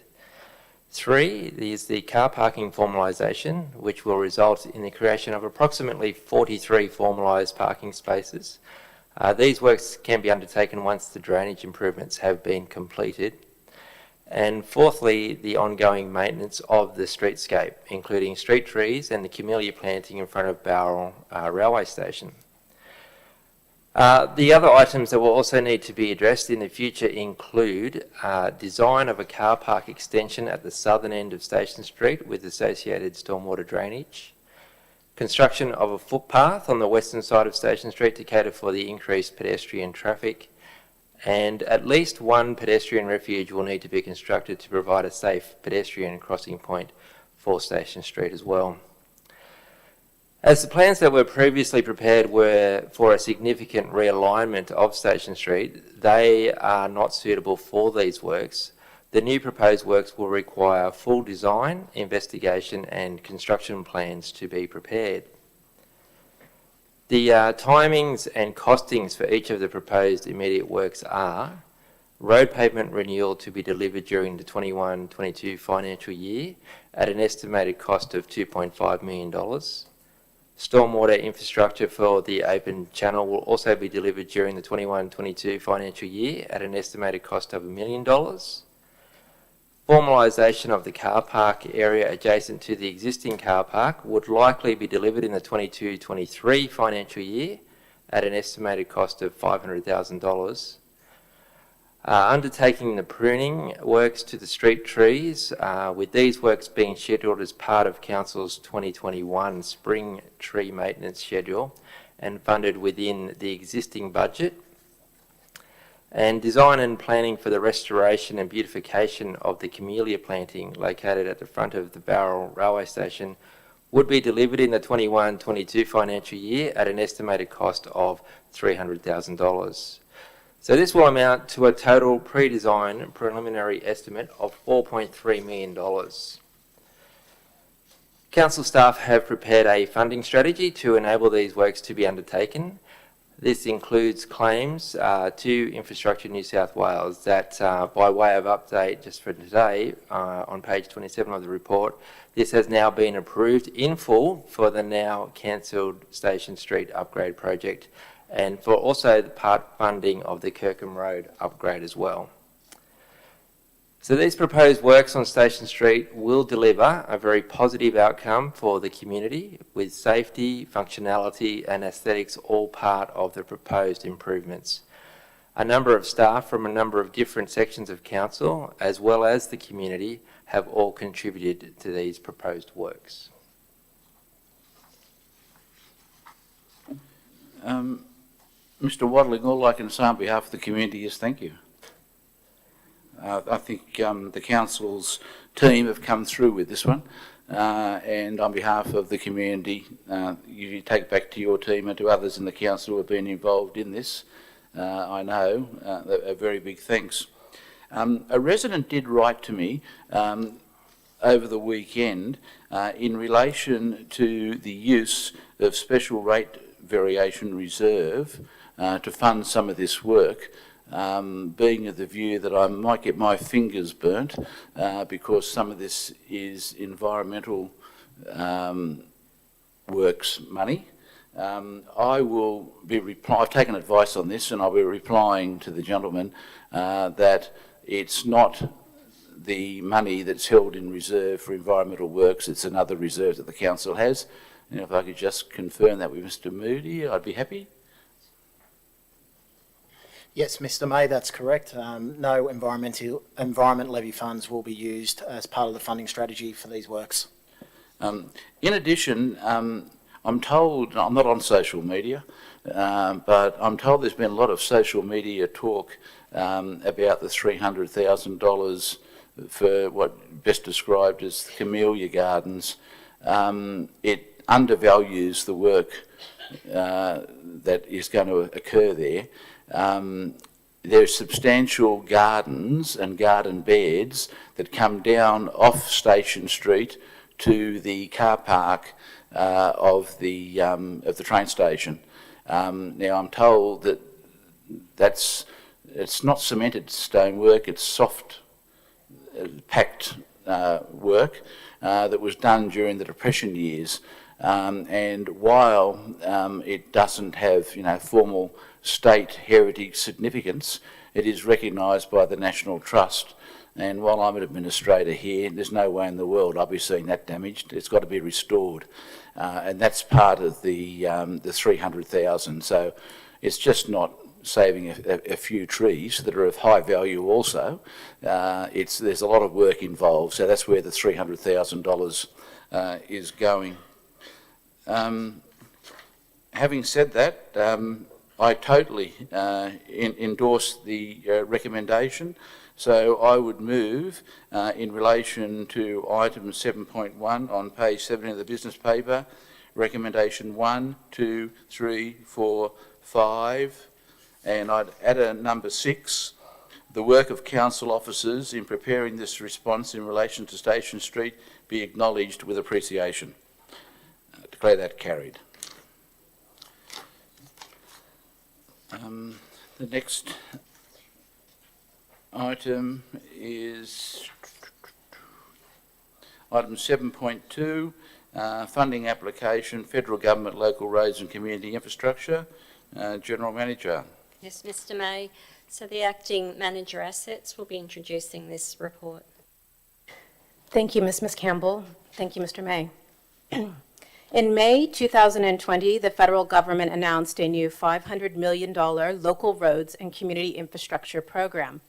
3 is the car parking formalisation, which will result in the creation of approximately 43 formalised parking spaces. These works can be undertaken once the drainage improvements have been completed. And fourthly, the ongoing maintenance of the streetscape, including street trees and the camellia planting in front of Bowral Railway Station. The other items that will also need to be addressed in the future include design of a car park extension at the southern end of Station Street with associated stormwater drainage, construction of a footpath on the western side of Station Street to cater for the increased pedestrian traffic, and at least one pedestrian refuge will need to be constructed to provide a safe pedestrian crossing point for Station Street as well. As the plans that were previously prepared were for a significant realignment of Station Street, they are not suitable for these works. The new proposed works will require full design, investigation and construction plans to be prepared. The timings and costings for each of the proposed immediate works are road pavement renewal to be delivered during the 21-22 financial year at an estimated cost of $2.5 million. Stormwater infrastructure for the open channel will also be delivered during the 21-22 financial year at an estimated cost of $1 million. Formalisation of the car park area adjacent to the existing car park would likely be delivered in the 22-23 financial year at an estimated cost of $500,000. Undertaking the pruning works to the street trees, with these works being scheduled as part of Council's 2021 spring tree maintenance schedule and funded within the existing budget. And design and planning for the restoration and beautification of the camellia planting located at the front of the Bowral Railway Station would be delivered in the 21-22 financial year at an estimated cost of $300,000. So this will amount to a total pre-design preliminary estimate of $4.3 million. Council staff have prepared a funding strategy to enable these works to be undertaken. This includes claims to Infrastructure New South Wales that, by way of update just for today, on page 27 of the report, this has now been approved in full for the now cancelled Station Street upgrade project and for also the part funding of the Kirkham Road upgrade as well. So these proposed works on Station Street will deliver a very positive outcome for the community with safety, functionality and aesthetics all part of the proposed improvements. A number of staff from a number of different sections of council as well as the community have all contributed to these proposed works. Mr Waddling, all I can say on behalf of the community is thank you. I think the council's team have come through with this one, and on behalf of the community, you take it back to your team and to others in the council who have been involved in this. I know a very big thanks. A resident did write to me over the weekend in relation to the use of special rate variation reserve to fund some of this work. Being of the view that I might get my fingers burnt because some of this is environmental works money. I will be I've taken advice on this and I'll be replying to the gentleman that it's not the money that's held in reserve for environmental works, it's another reserve that the council has. And if I could just confirm that with Mr Moody, I'd be happy. Yes, Mr May, that's correct. No environment levy funds will be used as part of the funding strategy for these works. In addition, I'm told, I'm not on social media, but I'm told there's been a lot of social media talk about the $300,000 for what best described as Camellia Gardens. It undervalues the work that is going to occur there. There's substantial gardens and garden beds that come down off Station Street to the car park of the train station. Now I'm told that it's not cemented stonework, it's soft packed work that was done during the Depression years. And while it doesn't have, formal state heritage significance, it is recognised by the National Trust And while I'm an administrator here, there's no way in the world I'll be seeing that damaged. It's got to be restored. And that's part of the 300,000. So it's just not saving a few trees that are of high value also. There's a lot of work involved, so that's where the $300,000 is going. Having said that, I totally endorse the recommendation. So I would move in relation to item 7.1 on page 7 of the business paper, recommendation 1, 2, 3, 4, 5, and I'd add a number 6. The work of council officers in preparing this response in relation to Station Street be acknowledged with appreciation. Declare that carried. The next item is item 7.2, funding application, federal government, local roads and community infrastructure. General Manager. Yes, Mr. May. So the acting manager assets will be introducing this report. Thank you, Ms. Campbell. Thank you, Mr. May. In May 2020, the federal government announced a new $500 million local roads and community infrastructure program.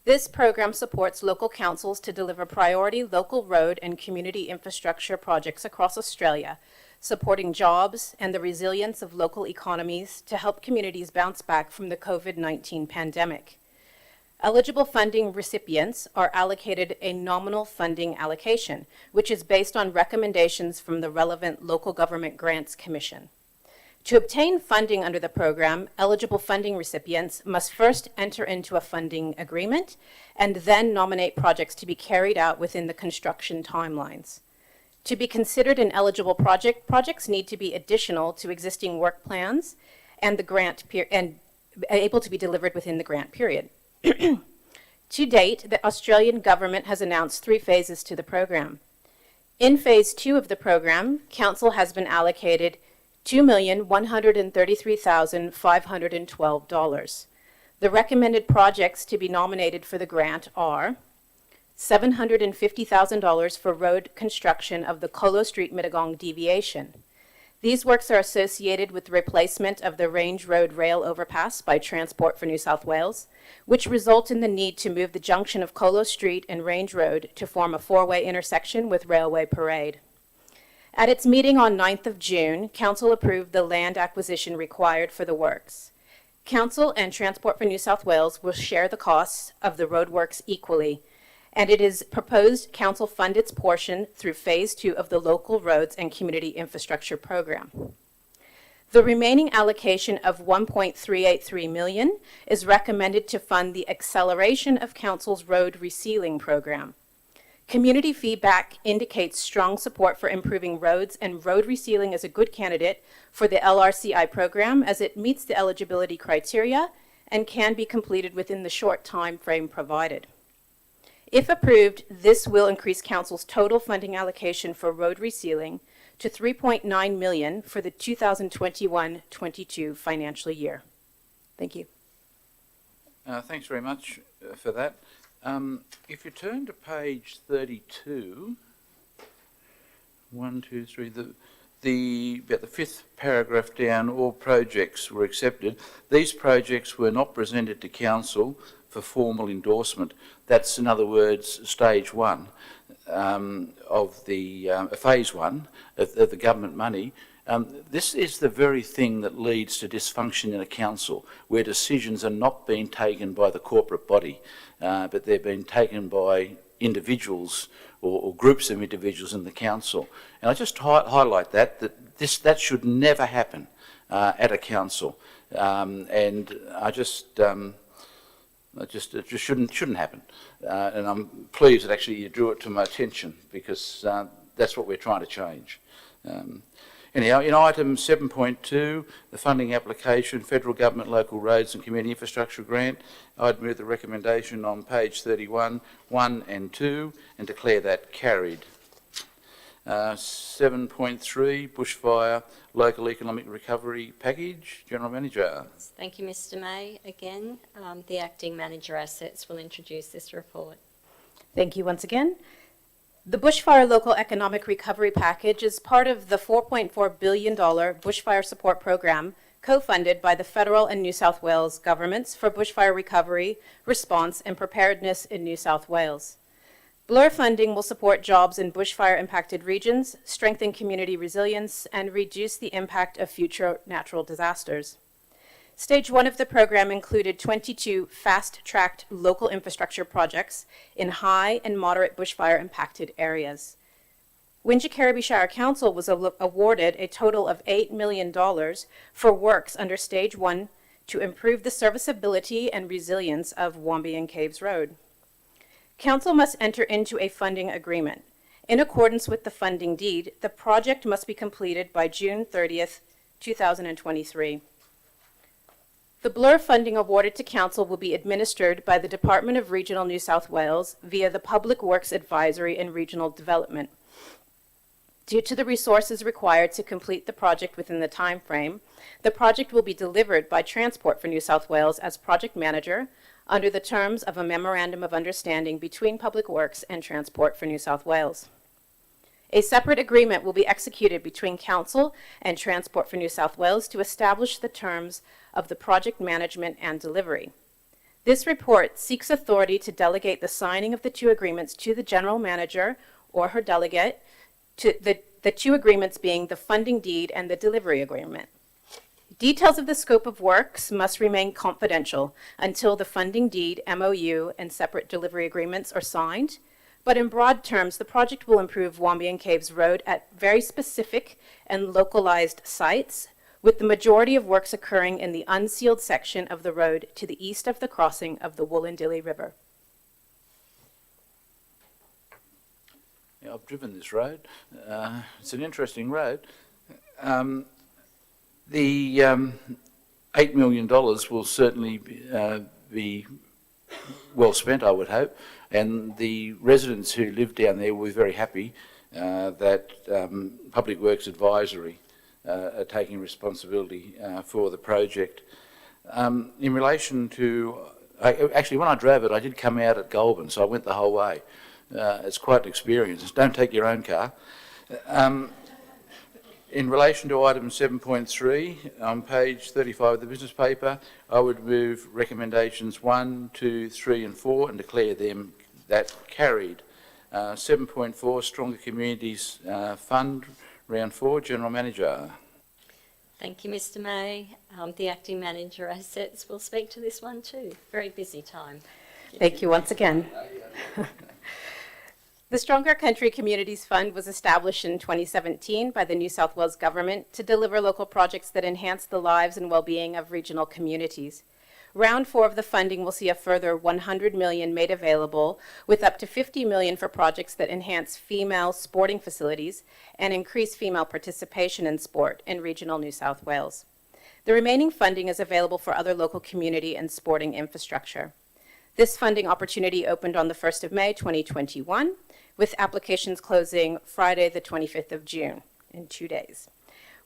This program supports local councils to deliver priority local road and community infrastructure projects across Australia, supporting jobs and the resilience of local economies to help communities bounce back from the COVID-19 pandemic. Eligible funding recipients are allocated a nominal funding allocation, which is based on recommendations from the relevant Local Government Grants Commission. To obtain funding under the program, eligible funding recipients must first enter into a funding agreement and then nominate projects to be carried out within the construction timelines. To be considered an eligible project, projects need to be additional to existing work plans and the grant and able to be delivered within the grant period. To date, the Australian government has announced 3 phases to the program. In phase 2 of the program, council has been allocated $2,133,512. The recommended projects to be nominated for the grant are $750,000 for road construction of the Colo Street Mittagong deviation. These works are associated with the replacement of the Range Road rail overpass by Transport for New South Wales, which result in the need to move the junction of Colo Street and Range Road to form a 4-way intersection with Railway Parade. At its meeting on 9th of June, Council approved the land acquisition required for the works. Council and Transport for New South Wales will share the costs of the roadworks equally, and it is proposed Council fund its portion through Phase 2 of the Local Roads and Community Infrastructure Program. The remaining allocation of $1.383 million is recommended to fund the acceleration of Council's road resealing program. Community feedback indicates strong support for improving roads, and road resealing is a good candidate for the LRCI program as it meets the eligibility criteria and can be completed within the short time frame provided. If approved, this will increase Council's total funding allocation for road resealing to $3.9 million for the 2021-22 financial year. Thank you. Thanks very much for that. If you turn to page 32, 1, 2, 3, about the 5th paragraph down, all projects were accepted. These projects were not presented to Council for formal endorsement. That's, in other words, stage 1 of the phase 1 of the government money. This is the very thing that leads to dysfunction in a council, where decisions are not being taken by the corporate body, but they're being taken by individuals or groups of individuals in the council. And I just highlight that should never happen at a council, and it just shouldn't happen. And I'm pleased that actually you drew it to my attention, because that's what we're trying to change. Anyhow, in item 7.2, the funding application, federal government, local roads and community infrastructure grant, I'd move the recommendation on page 31, 1 and 2, and declare that carried. 7.3, bushfire local economic recovery package. General Manager. Thank you, Mr. May. Again, the acting manager assets will introduce this report. Thank you once again. The Bushfire Local Economic Recovery Package is part of the $4.4 billion bushfire support program co-funded by the federal and New South Wales governments for bushfire recovery, response, and preparedness in New South Wales. BLUR funding will support jobs in bushfire-impacted regions, strengthen community resilience, and reduce the impact of future natural disasters. Stage 1 of the program included 22 fast-tracked local infrastructure projects in high and moderate bushfire-impacted areas. Wingecarribee Shire Council was awarded a total of $8 million for works under Stage 1 to improve the serviceability and resilience of Wambian Caves Road. Council must enter into a funding agreement. In accordance with the funding deed, the project must be completed by June 30th, 2023. The BLUR funding awarded to Council will be administered by the Department of Regional New South Wales via the Public Works Advisory and Regional Development. Due to the resources required to complete the project within the time frame, the project will be delivered by Transport for New South Wales as project manager under the terms of a Memorandum of Understanding between Public Works and Transport for New South Wales. A separate agreement will be executed between Council and Transport for New South Wales to establish the terms of the project management and delivery. This report seeks authority to delegate the signing of the two agreements to the General Manager or her delegate, to the two agreements being the funding deed and the delivery agreement. Details of the scope of works must remain confidential until the funding deed, MOU, and separate delivery agreements are signed. But in broad terms, the project will improve Wambian Caves Road at very specific and localized sites, with the majority of works occurring in the unsealed section of the road to the east of the crossing of the Wollondilly River. Yeah, I've driven this road. It's an interesting road. The $8 million will certainly be well spent, I would hope, and the residents who live down there will be very happy that Public Works Advisory are taking responsibility for the project. In relation to, actually when I drove it, I did come out at Goulburn, so I went the whole way. It's quite an experience. Don't take your own car. In relation to item 7.3, on page 35 of the business paper, I would move recommendations 1, 2, 3 and 4 and declare them that carried. 7.4, Stronger Communities Fund, round 4, General Manager. Thank you, Mr. May. The Acting Manager Assets will speak to this one too. Very busy time. Thank you once again. The Stronger Country Communities Fund was established in 2017 by the New South Wales Government to deliver local projects that enhance the lives and well-being of regional communities. Round 4 of the funding will see a further $100 million made available, with up to $50 million for projects that enhance female sporting facilities and increase female participation in sport in regional New South Wales. The remaining funding is available for other local community and sporting infrastructure. This funding opportunity opened on the 1st of May 2021, with applications closing Friday the 25th of June, in 2 days.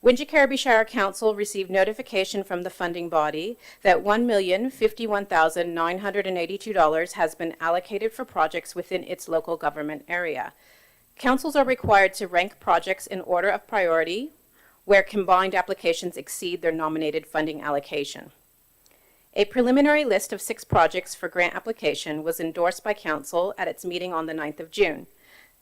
Wingecarribee Shire Council received notification from the funding body that $1,051,982 has been allocated for projects within its local government area. Councils are required to rank projects in order of priority where combined applications exceed their nominated funding allocation. A preliminary list of 6 projects for grant application was endorsed by Council at its meeting on the 9th of June.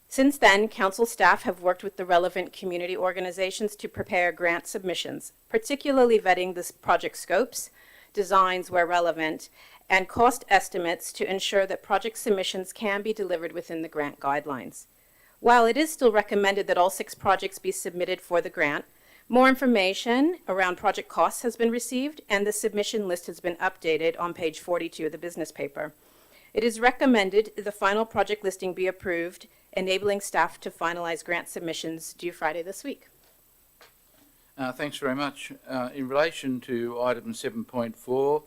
Since then, Council staff have worked with the relevant community organizations to prepare grant submissions, particularly vetting the project scopes, designs where relevant, and cost estimates to ensure that project submissions can be delivered within the grant guidelines. While it is still recommended that all 6 projects be submitted for the grant, more information around project costs has been received, and the submission list has been updated on page 42 of the business paper. It is recommended the final project listing be approved, enabling staff to finalize grant submissions due Friday this week. Thanks very much. In relation to item 7.4,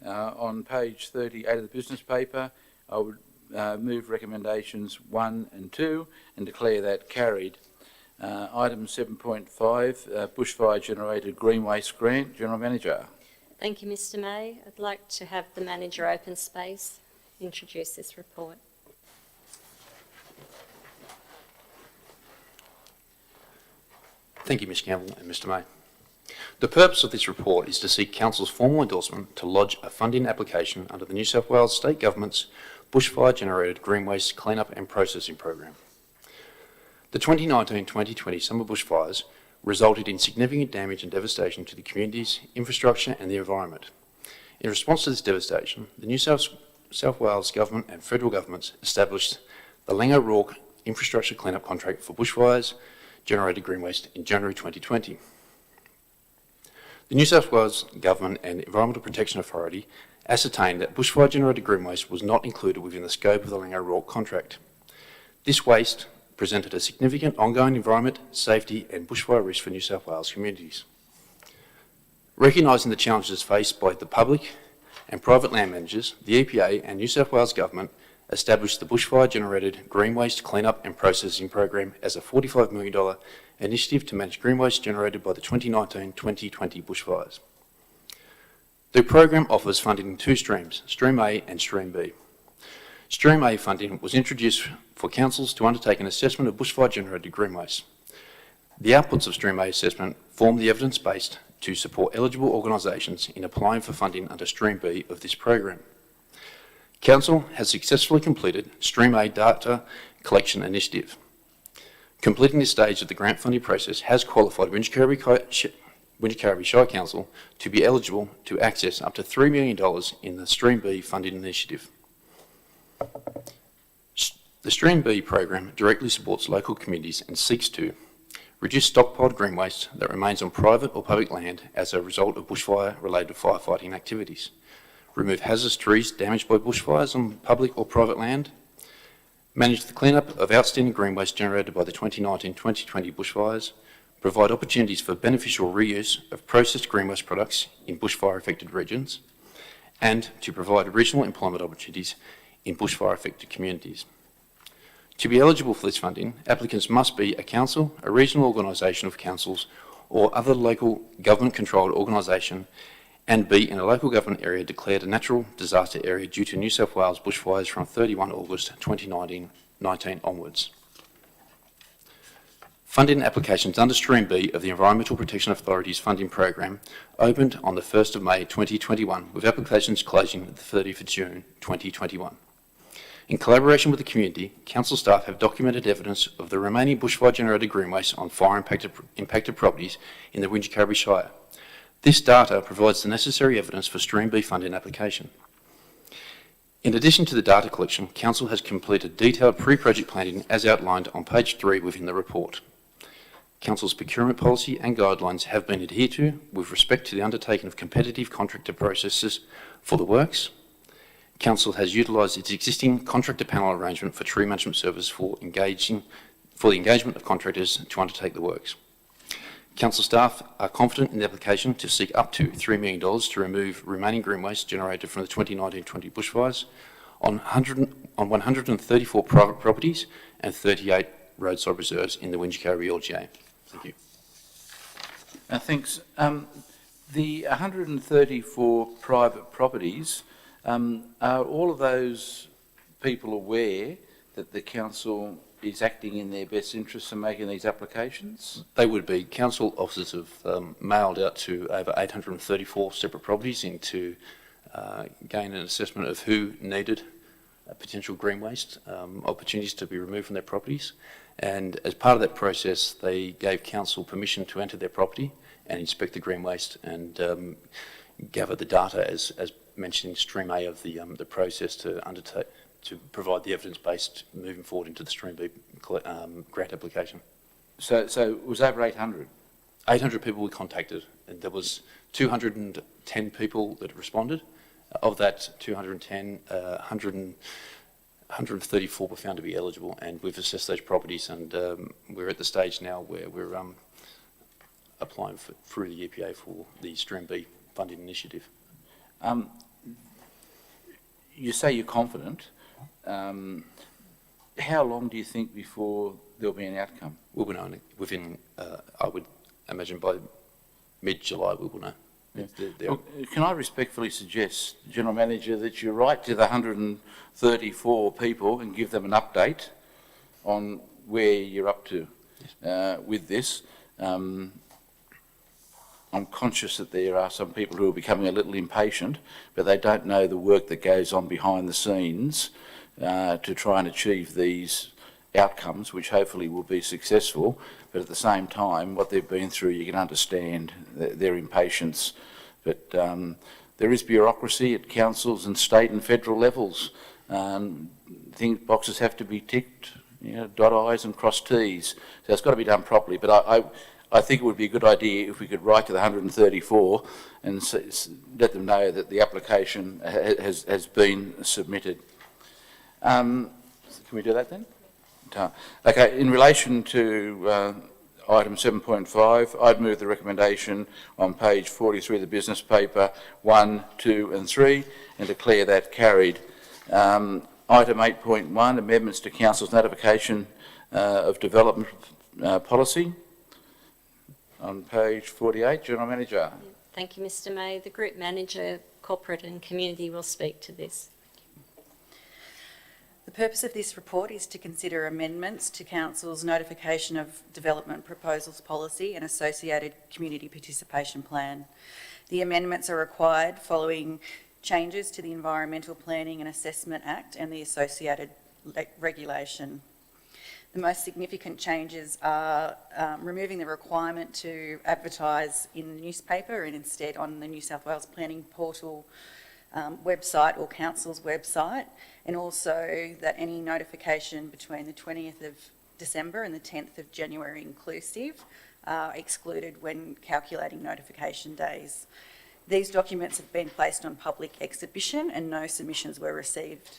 on page 38 of the business paper, I would move recommendations 1 and 2 and declare that carried. Item 7.5, Bushfire Generated Green Waste Grant, General Manager. Thank you, Mr. May. I'd like to have the Manager Open Space introduce this report. Thank you, Ms Campbell and Mr May. The purpose of this report is to seek Council's formal endorsement to lodge a funding application under the New South Wales State Government's Bushfire-Generated Green Waste Cleanup and Processing Program. The 2019-2020 summer bushfires resulted in significant damage and devastation to the communities, infrastructure and the environment. In response to this devastation, the New South Wales Government and Federal Governments established the Langer Rourke Infrastructure Cleanup Contract for bushfires generated green waste in January 2020. The New South Wales Government and Environmental Protection Authority ascertained that bushfire generated green waste was not included within the scope of the Langer Rourke contract. This waste presented a significant ongoing environment, safety and bushfire risk for New South Wales communities. Recognising the challenges faced by the public and private land managers, the EPA and New South Wales Government established the Bushfire Generated Green Waste Cleanup and Processing Program as a $45 million initiative to manage green waste generated by the 2019-2020 bushfires. The program offers funding in two streams, Stream A and Stream B. Stream A funding was introduced for councils to undertake an assessment of bushfire generated green waste. The outputs of Stream A assessment form the evidence base to support eligible organisations in applying for funding under Stream B of this program. Council has successfully completed Stream A data collection initiative. Completing this stage of the grant funding process has qualified Wingecarribee Shire Council to be eligible to access up to $3 million in the Stream B funding initiative. The Stream B program directly supports local communities and seeks to reduce stockpiled green waste that remains on private or public land as a result of bushfire-related firefighting activities, remove hazardous trees damaged by bushfires on public or private land, manage the cleanup of outstanding green waste generated by the 2019-2020 bushfires, provide opportunities for beneficial reuse of processed green waste products in bushfire-affected regions, and to provide regional employment opportunities in bushfire-affected communities. To be eligible for this funding, applicants must be a council, a regional organisation of councils, or other local government-controlled organisation, and be in a local government area declared a natural disaster area due to New South Wales bushfires from 31 August 2019 onwards. Funding applications under Stream B of the Environmental Protection Authority's funding program opened on the 1st of May 2021, with applications closing the 30th of June 2021. In collaboration with the community, council staff have documented evidence of the remaining bushfire-generated green waste on fire-impacted properties in the Wingecarribee Shire. This data provides the necessary evidence for Stream B funding application. In addition to the data collection, council has completed detailed pre-project planning as outlined on page 3 within the report. Council's procurement policy and guidelines have been adhered to with respect to the undertaking of competitive contractor processes for the works. Council has utilised its existing contractor panel arrangement for tree management service for the engagement of contractors to undertake the works. Council staff are confident in the application to seek up to $3 million to remove remaining green waste generated from the 2019-20 bushfires on 134 private properties and 38 roadside reserves in the Wingecarribee LGA. Thank you. Thanks. The 134 private properties, are all of those people aware that the council is acting in their best interests in making these applications? They would be. Council officers have mailed out to over 834 separate properties to gain an assessment of who needed potential green waste opportunities to be removed from their properties. And as part of that process, they gave council permission to enter their property and inspect the green waste and gather the data as mentioned in Stream A of the process to provide the evidence based moving forward into the Stream B grant application. So it was over 800? 800 people we contacted, and there was 210 people that responded. Of that 210, 134 were found to be eligible, and we've assessed those properties, and we're at the stage now where we're applying through the EPA for the Stream B funding initiative. You say you're confident. How long do you think before there'll be an outcome? We'll know within, I would imagine by mid-July we will know. Yeah. Well, can I respectfully suggest, General Manager, that you write to the 134 people and give them an update on where you're up to with this, I'm conscious that there are some people who are becoming a little impatient, but they don't know the work that goes on behind the scenes to try and achieve these outcomes, which hopefully will be successful. But at the same time, what they've been through, you can understand their impatience. But there is bureaucracy at councils and state and federal levels. Boxes have to be ticked, dot I's and cross T's. So it's got to be done properly. But I think it would be a good idea if we could write to the 134 and let them know that the application has been submitted. Can we do that then? Okay, in relation to item 7.5, I'd move the recommendation on page 43 of the business paper 1, 2 and 3 and declare that carried. Item 8.1, amendments to Council's notification of development policy. On page 48, General Manager. Thank you, Mr. May. The Group Manager, Corporate and Community will speak to this. The purpose of this report is to consider amendments to Council's notification of development proposals policy and associated community participation plan. The amendments are required following changes to the Environmental Planning and Assessment Act and the associated regulation. The most significant changes are removing the requirement to advertise in the newspaper and instead on the New South Wales Planning Portal website or Council's website, and also that any notification between the 20th of December and the 10th of January inclusive are excluded when calculating notification days. These documents have been placed on public exhibition and no submissions were received.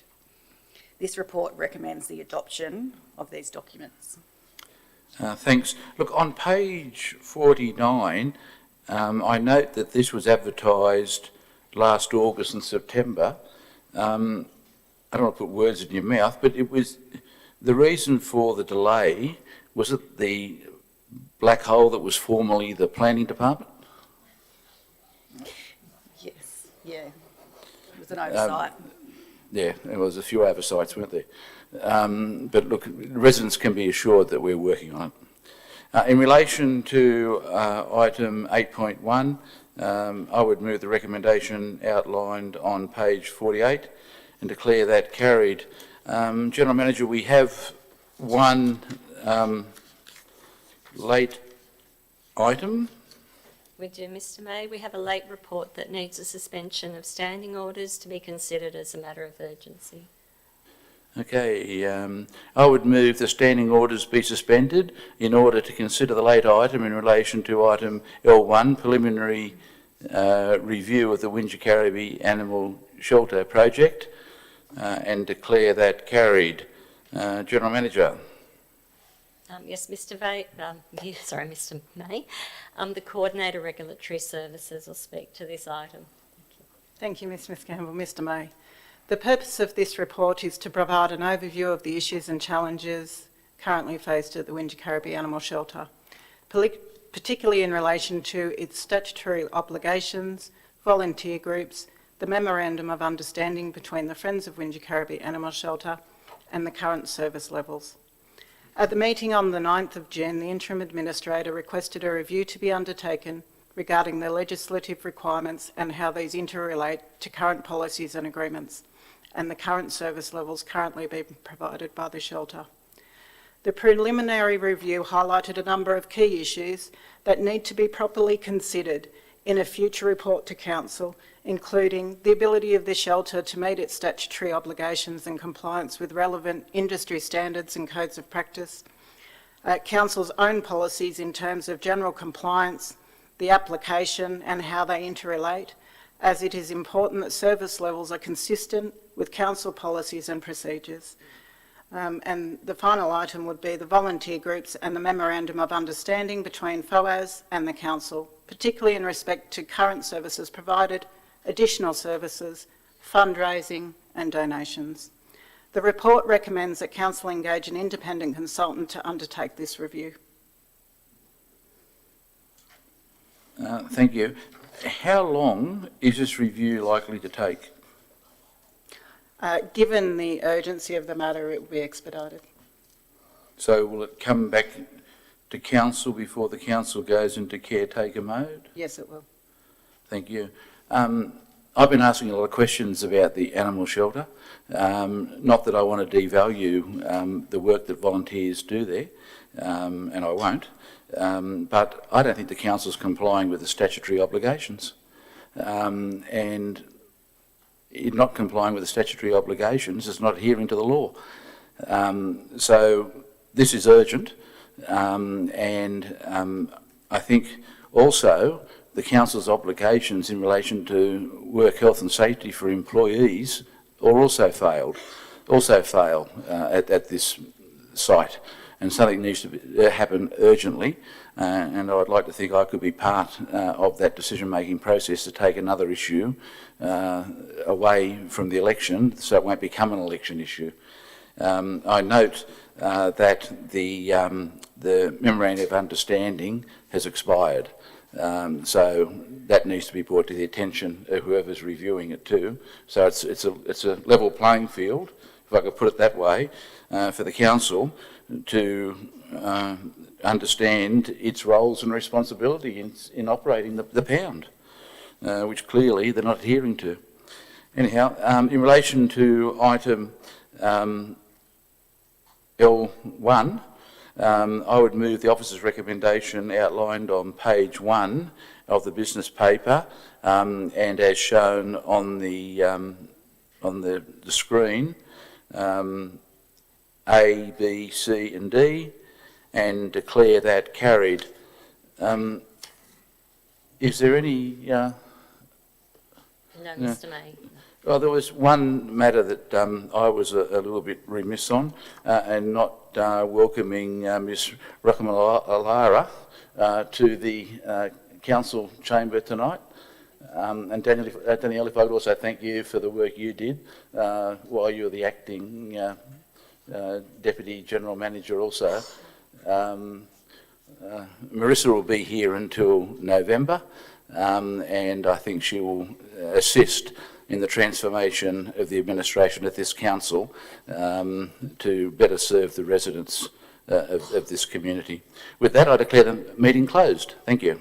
This report recommends the adoption of these documents. Thanks. Look, on page 49, I note that this was advertised last August and September. I don't want to put words in your mouth, but it was the reason for the delay, was it the black hole that was formerly the planning department? Yes, yeah. It was an oversight. Yeah, there was a few oversights, weren't there? But look, residents can be assured that we're working on it. In relation to item 8.1, I would move the recommendation outlined on page 48 and declare that carried. General Manager, we have one late item. We do, Mr. May. We have a late report that needs a suspension of standing orders to be considered as a matter of urgency. Okay, I would move the standing orders be suspended in order to consider the late item in relation to item L1, preliminary review of the Wingecarribee Animal Shelter project, and declare that carried. General Manager. Yes, Mr. Mr. May. The Coordinator Regulatory Services will speak to this item. Thank you, Ms Campbell. Mr. May. The purpose of this report is to provide an overview of the issues and challenges currently faced at the Wingecarribee Animal Shelter, particularly in relation to its statutory obligations, volunteer groups, the Memorandum of Understanding between the Friends of Wingecarribee Animal Shelter and the current service levels. At the meeting on the 9th of June, the Interim Administrator requested a review to be undertaken regarding the legislative requirements and how these interrelate to current policies and agreements and the current service levels currently being provided by the shelter. The preliminary review highlighted a number of key issues that need to be properly considered in a future report to Council, including the ability of the shelter to meet its statutory obligations and compliance with relevant industry standards and codes of practice, Council's own policies in terms of general compliance, the application and how they interrelate, as it is important that service levels are consistent with Council policies and procedures. And the final item would be the volunteer groups and the Memorandum of Understanding between FOAS and the Council, particularly in respect to current services provided, additional services, fundraising and donations. The report recommends that Council engage an independent consultant to undertake this review. Thank you. How long is this review likely to take? Given the urgency of the matter, it will be expedited. So will it come back to council before the council goes into caretaker mode? Yes, it will. Thank you. I've been asking a lot of questions about the animal shelter. Not that I want to devalue the work that volunteers do there, and I won't, but I don't think the council's complying with the statutory obligations. And in not complying with the statutory obligations is not adhering to the law. So this is urgent, and I think also the council's obligations in relation to work health and safety for employees are also fail at this site, and something needs to happen urgently. And I'd like to think I could be part of that decision-making process to take another issue away from the election, so it won't become an election issue. I note that the memorandum of understanding has expired. So that needs to be brought to the attention of whoever's reviewing it too. So it's a level playing field, if I could put it that way, for the council to understand its roles and responsibility in operating the pound, which clearly they're not adhering to. Anyhow, in relation to item L1, I would move the officer's recommendation outlined on page 1 of the business paper, and as shown on the screen, A, B, C and D, and declare that carried. Is there any... No, Mr May. Well, there was one matter that I was a little bit remiss on, and not welcoming Ms Rakamallara to the council chamber tonight. And Danielle, if I could also thank you for the work you did while you were the acting Deputy General Manager also. Marissa will be here until November, and I think she will assist in the transformation of the administration of this council to better serve the residents of this community. With that, I declare the meeting closed. Thank you.